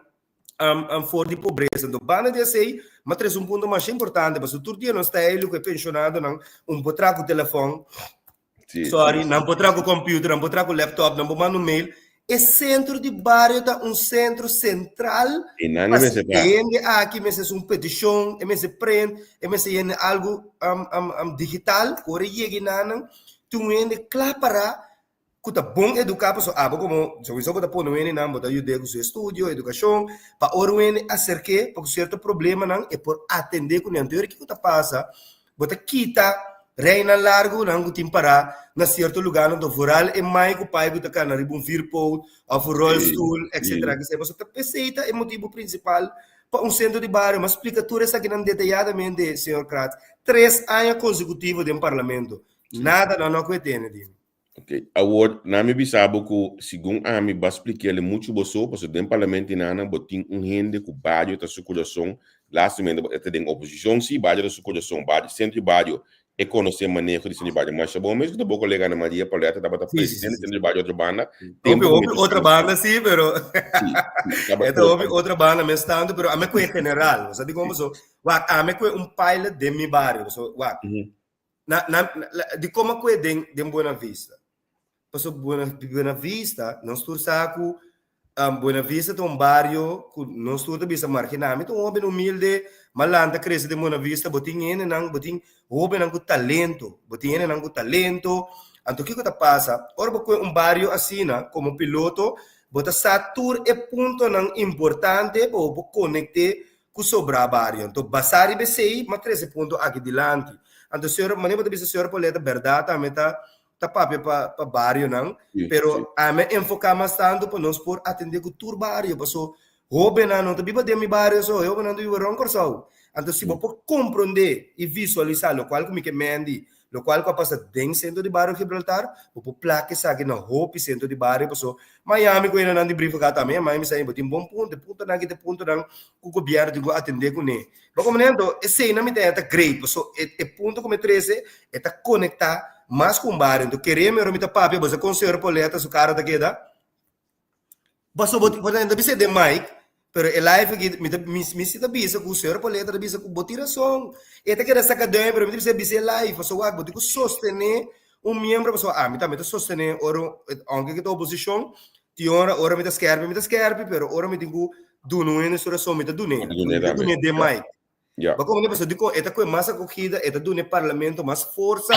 for de pobreza. Então bana de sei, mas um ponto mais importante, porque todo dia não está ele que é pensionado não, botraco telefone. Sorry, não pode trazer o computer, não pode trazer o laptop, não pode mandar um mail. O centro de barrio está um centro central. E não é aqui, mas é uma petição, mas é print, mas é algo digital. Por aí, tu é claro para que tá bom educar, como se você pode pôr no ene, não pode ajudar com seu estúdio, educação, para o ene acercar para um certo problema, não é por atender com o anterior que está passa, bota quita reina largo não tem para na certo lugar no rural e mais que o pai que tá na ribum virpol ou rollstool etc que você tá receita é motivo principal para um centro de barrio mas explica tudo isso aqui detalhadamente senhor Kratz 3 anos consecutivos de parlamento nada não que tem ok agora na me bisabo que segundo a me vai explicar ele muito boço porque dentro do parlamento nana botin gente que barrio tá circulação lá semana tem oposição se barrio da circulação barrio centro de barrio e conhecer manejo de centro de barrio, mas é bom mesmo que o colega Ana Maria Pauleta estava presidente do centro de barrio outra banda. Outra banda sim, pero outra banda mas tanto, pero a me é general, sabe como so? A me é pilot de mi barrio, so de como é de Buena Vista. Passo Buena Vista, não estou saco Buena Vista é barrio que não estou de vista marginal, então homem humilde, malanda cresce de Buena Vista, botinha não botinha homem não com talento, botinha não com talento, então o que que passa? Ora porque barrio assim, como piloto, bota satur é ponto não importante para conectar com sobra barrio, então basari bc, mas 13 ponto aqui dilante. Anto senhora, maneira de senhora poleta verdade também tá papel para barrio não, pero a me enfocar mais tanto para nós por atender o tour barrio, passo rouba não tá biba de mi barrio só, eu não do ron corso. Anto se por compreender e visualizar o qual como que mendi, lo qual que passa dentro centro de barrio Gibraltar, o placa sabe na roupa centro de barrio, passo Miami com ele não de brief cá também, Miami sai botim bom ponto na que de ponto não o governo de atender com ele. Mas como nem então, esse não me tem até great, passo é ponto como 13 é tá conectar mas com barrio, então queremos eu me papi, você com senhor poleta, su cara da queda. Baso boti, pode ainda bisa de mic, pero e live aqui me se da bisa com senhor poleta, da bisa com botiração. E até que essa cadeia, pero me bisa bisa live, baso wag boti com sostener membro, baso me tá sostener oro, onde que tá oposição, ti ora me tá skerpe, pero ora me tenho do no ene sura so me tá do ne de mic. Yeah. Mas como você digo, esta coisa mais acolhida, esta do parlamento mais força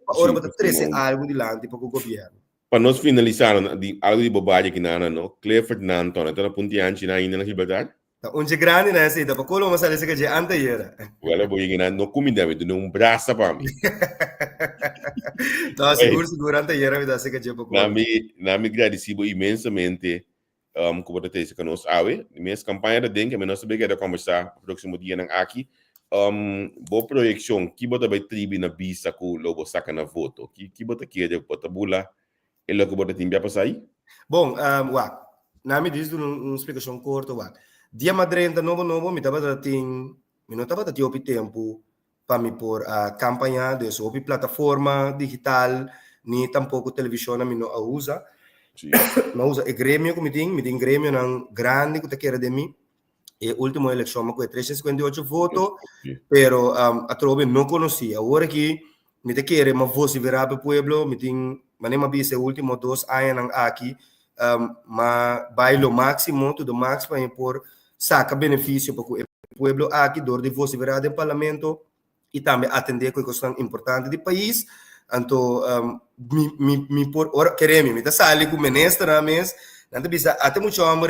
para ora para trazer algo de lá para o governo. Para nós finalizar, algo de bobagem que não, Claire Ferdinand, então a pontianchi na ainda na Gibraltar? Onde grande né, sei, para colo mas ali se que anda era. Olha, vou ir não comida, me deu braço para mim. Não, seguro anda era me dá se que para Na me agradecido imensamente. Como você disse que nós minha campanha da que nós sabemos que conversar próximo dia não aqui boa projeção que bota vai tribo na bisa com logo saca na voto que bota aqui de bota bula ele que bota timbia para sair bom na me diz uma explicação curta dia madrenta novo me tava tem me não tava ter tempo para me por a campanha de sobre plataforma digital nem tampouco televisão me não usa. Ma usa e gremio come tem gremio nan grande que quer de mim e última eleição ma com 358 votos pero a trove não conhecia agora que me te quer ma voz virar para o pueblo me tem manema bise último 2 anos aqui ma bailo máximo tudo max para por saca benefício para o pueblo aqui dor de voz virar do parlamento e também atender com questão importante do país. Anto mi por ora queremos me tá sali com ministro na mês não bisa até muito amor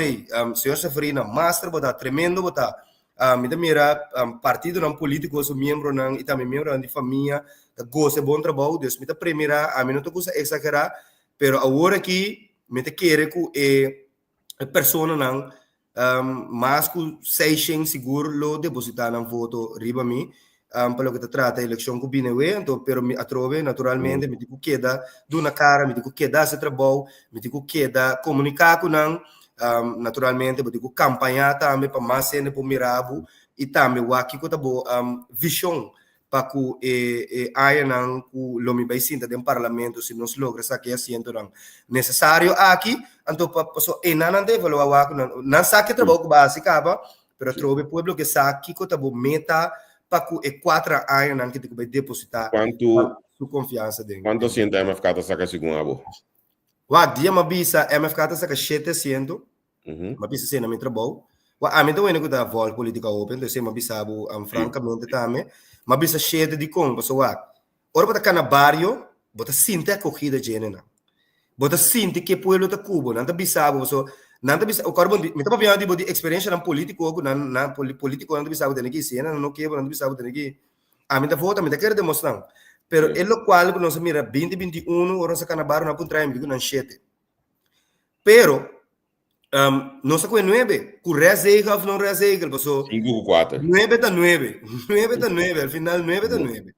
senhor Safrina master bota tremendo bota me tá mira partido não político sou membro não e também membro de família gosta bom trabalho Deus me tá primeira a mim não tô coisa exagerar pero agora aqui me tá querer com pessoa não mas com 600 seguro lo depositar na voto riba mim para o que trata a eleição que bine então pero me atrove naturalmente me digo queda do na cara me digo queda se trabalho me digo queda comunicar com não naturalmente me digo campanhar também para mais cena para mirabo e também o aqui que tá bom visão para que aí não o lomi vai sinta do parlamento se nos logra saque assento não necessário aqui então para pessoa e não deve falar não saque trabalho básico pero trove pueblo que saque que tá bom meta para que 4 anos que vai depositar sua confiança dentro. Quanto siente a MFK tá saca segundo abo? Dia uma bisa MFK tá saca 700. Uma bisa cena me trabalho. A mim também não dá volta política open, então sei uma bisa abo francamente também. Uma bisa 7 de como, pessoal. Ora para cá na barrio, bota sinta a corrida genena. Bota sinta que pueblo tá cubo, não tá bisa abo, pessoal. Nada bisa o carbon me tava vendo de experiência na político na político não bisa ter aqui cena não que não bisa ter aqui a mim da volta me da querer demonstrar pero é lo qual nós mira 2021 ora sa canabar na puntra me digo na 7 pero nós com 9 com reserva não reserva passou 5 4 9 tá 9 al final 9 tá 9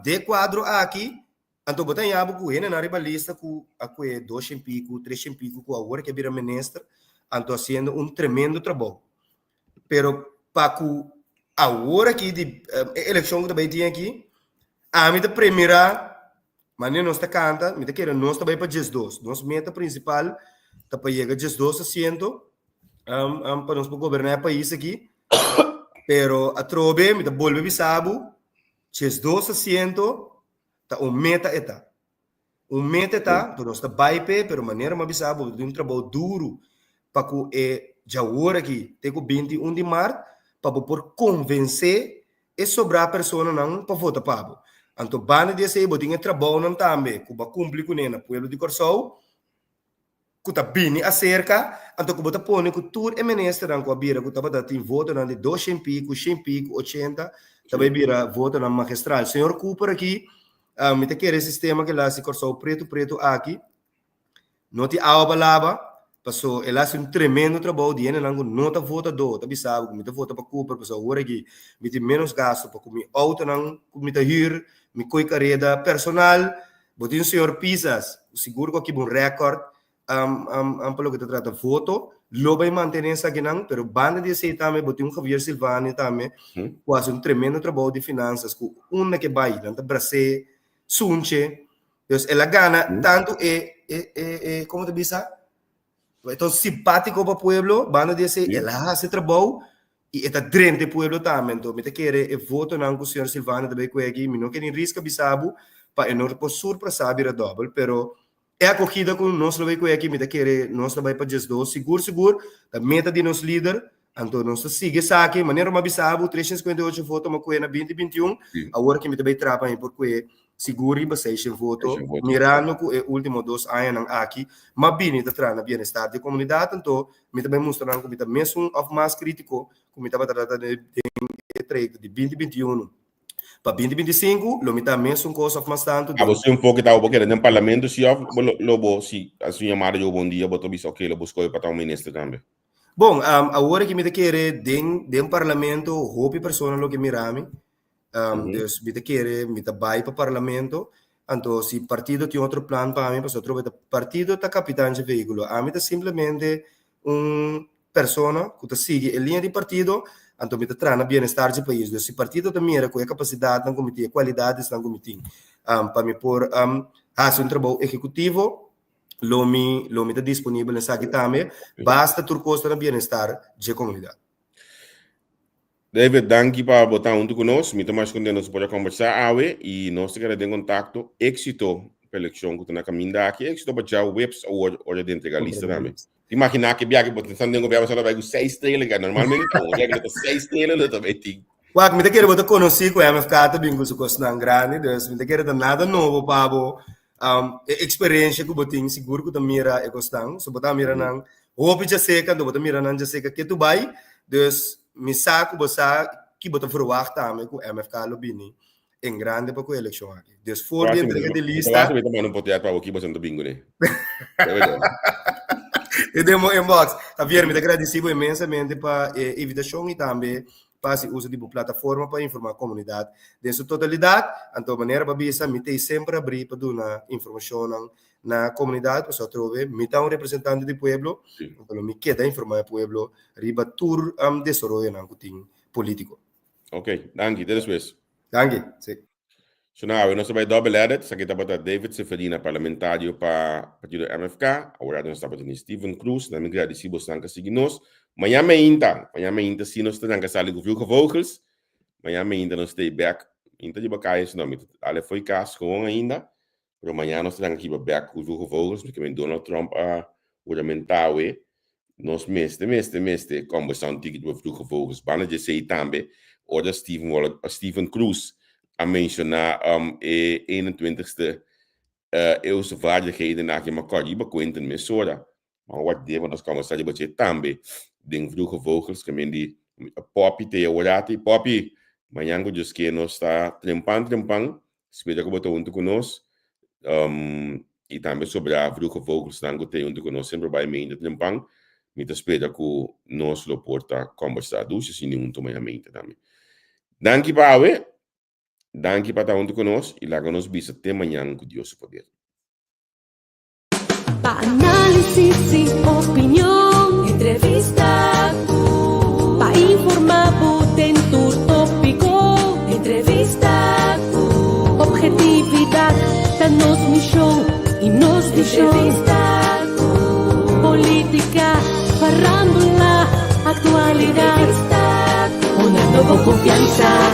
de quadro aqui Anto botan yabo ku ene na ribalista ku aku 200 pico, 300 pico ku agora que vira ministro, anto haciendo un tremendo trabalho. Pero para ku agora que de eleição que também tinha aqui, a mim da primeira, mas não está canta, me da querer nós também para 12. Nossa meta principal tá para chegar 12 assento, para nós governar o país aqui. Pero a trobe me da volve bisabo, 12 assento tá meta eta tu nós tá baipe pero maneira uma bisabo de trabalho duro para que já hora aqui tem o 21 de março para por convencer e sobrar pessoa não para votar para então bane de sei botinha trabalho não também que ba cumprir com nena pueblo de Corsol kuta bini acerca, anto kuta pone ku tur e minister ang ko bira kuta bata tin voto na de 200 pico, 100 pico, 80, também bira voto na magistral. Senhor Cooper aqui, me te quer sistema que lá se corso preto aqui, não te awa balaba, passou, ele faz tremendo trabalho, de não tá vota do, tá bisado, como tá vota para Cooper, passou agora aqui, me tem menos gasto para comer auto não, como tá hir, me coi carreira personal, botin o senhor Pisas, o seguro que aqui um recorde, pelo que te trata voto, lo vai manter essa aqui não, pero banda de sei também, botin Javier Silvani também, faz tremendo trabalho de finanças, com uma que vai, não tá Brasil, Sunche, então ela ganha tanto como te bisa, então simpático para o pueblo, banda de sei, ela faz trabalho e está drente o pueblo também, então me te quer voto não com o senhor Silvani também com aqui, me não quer nem risca bisabo, para não por surpresa a double, pero é a corrida com nós vai com aqui, me te quer nós vai para just do seguro, a meta de nos líder, então nós sigue saque, maneira uma bisabo, 358 votos, uma coisa na 2021, agora que me te vai trapa aí por que seguro e bastante voto, mirando que o último 2 anos aqui, mas bem está trazendo bem-estar da comunidade, então me também mostrando que me também mesmo of mais crítico, como me estava tratando de 2021 para 2025, lo me também mesmo coisa of mais tanto. Você um pouco estava porque no parlamento se lobo se a sua chamada de bom dia, botou isso ok, lo buscou para o ministro também. Bom, agora que me quer den parlamento, hope pessoa lo que mirame. Dus me quer me vai para o parlamento, então se partido tem outro plano para mim, para outro partido tá capitão de veículo, a mim tá simplesmente persona que tá sigue a linha de partido, então me trana bem-estar do país. Dus se partido também era com a capacidade não comitê, qualidades não comitê, para me por fazer trabalho executivo, lo me tá disponível nessa aqui também, basta turcosta na bem-estar da comunidade. David, danke para botar junto conosco. Muito mais contente para conversar hoje e nós queremos ter contato. Éxito para a eleição que está na caminho daqui. Éxito para o webs hoje dentro da lista também. Imagina que viaje para o governo só vai com 6 estrelas, que normalmente hoje é 6 estrelas também tem. Uau, me quero botar conhecer com a MFK também com o custo grande, dus me quero dar nada novo para experiência que eu tenho seguro que eu mira é gostando. Se botar mira não, hope já seca, do botar mira não já seca que tu vai, dus me saco você que bota forward também com MFK Lobini em grande para a eleição aqui. Dus voor de entrega de lista. Você vai tomar poder para o que você não bingo, né? E demo inbox. Javier, me agradecido imensamente para a invitação e também para o uso de plataforma para informar a comunidade. De sua totalidade, então, maneira para bisa, me tem sempre abrir para dar informação na comunidade, para trover, me tá representante do pueblo, então me queda informar o pueblo, riba tur desenvolver na cutin político. Ok, danke, das ist. Danke, sim. So now, nós vai double edit, sa kita bata David Seferina, parlamentário para partido MFK, agora nós estamos com Steven Cruz, na migra de Sibos Sanka Signos, amanhã se nós estamos sali com Vilka Vogels, amanhã nós estamos back, ainda de bacais, não, ale foi caso com ainda, mas amanhã nós estamos aqui back com Vilka Vogels, porque Donald Trump oramentar nós mestre, conversão ticket com Vilka Vogels, bana de sei também, ora Steven Cruz, a mencionar 21ste eeuwse vaardigheden na je elkaar die bekwijten met soda. Maar wat deden we als conversatie met je tambe? Ding vroege vogels, que die popi te orati, popi, manhã just que nós está trempang, espera que botou junto conosco, e também sobre a vroege vogels, nango te junto conosco, sempre vai meio trempang, me espera que nós lo porta conversar, dus se não junto manhã mente também. Danke Baue. Danke para estar junto conosco e lá nos vemos até amanhã com Deus poder. Pa análisis y opinión, entrevista pa informar en tu tópico, entrevista objetividad, danos misión y nos entrevista política, farándula, actualidad, una nueva confianza.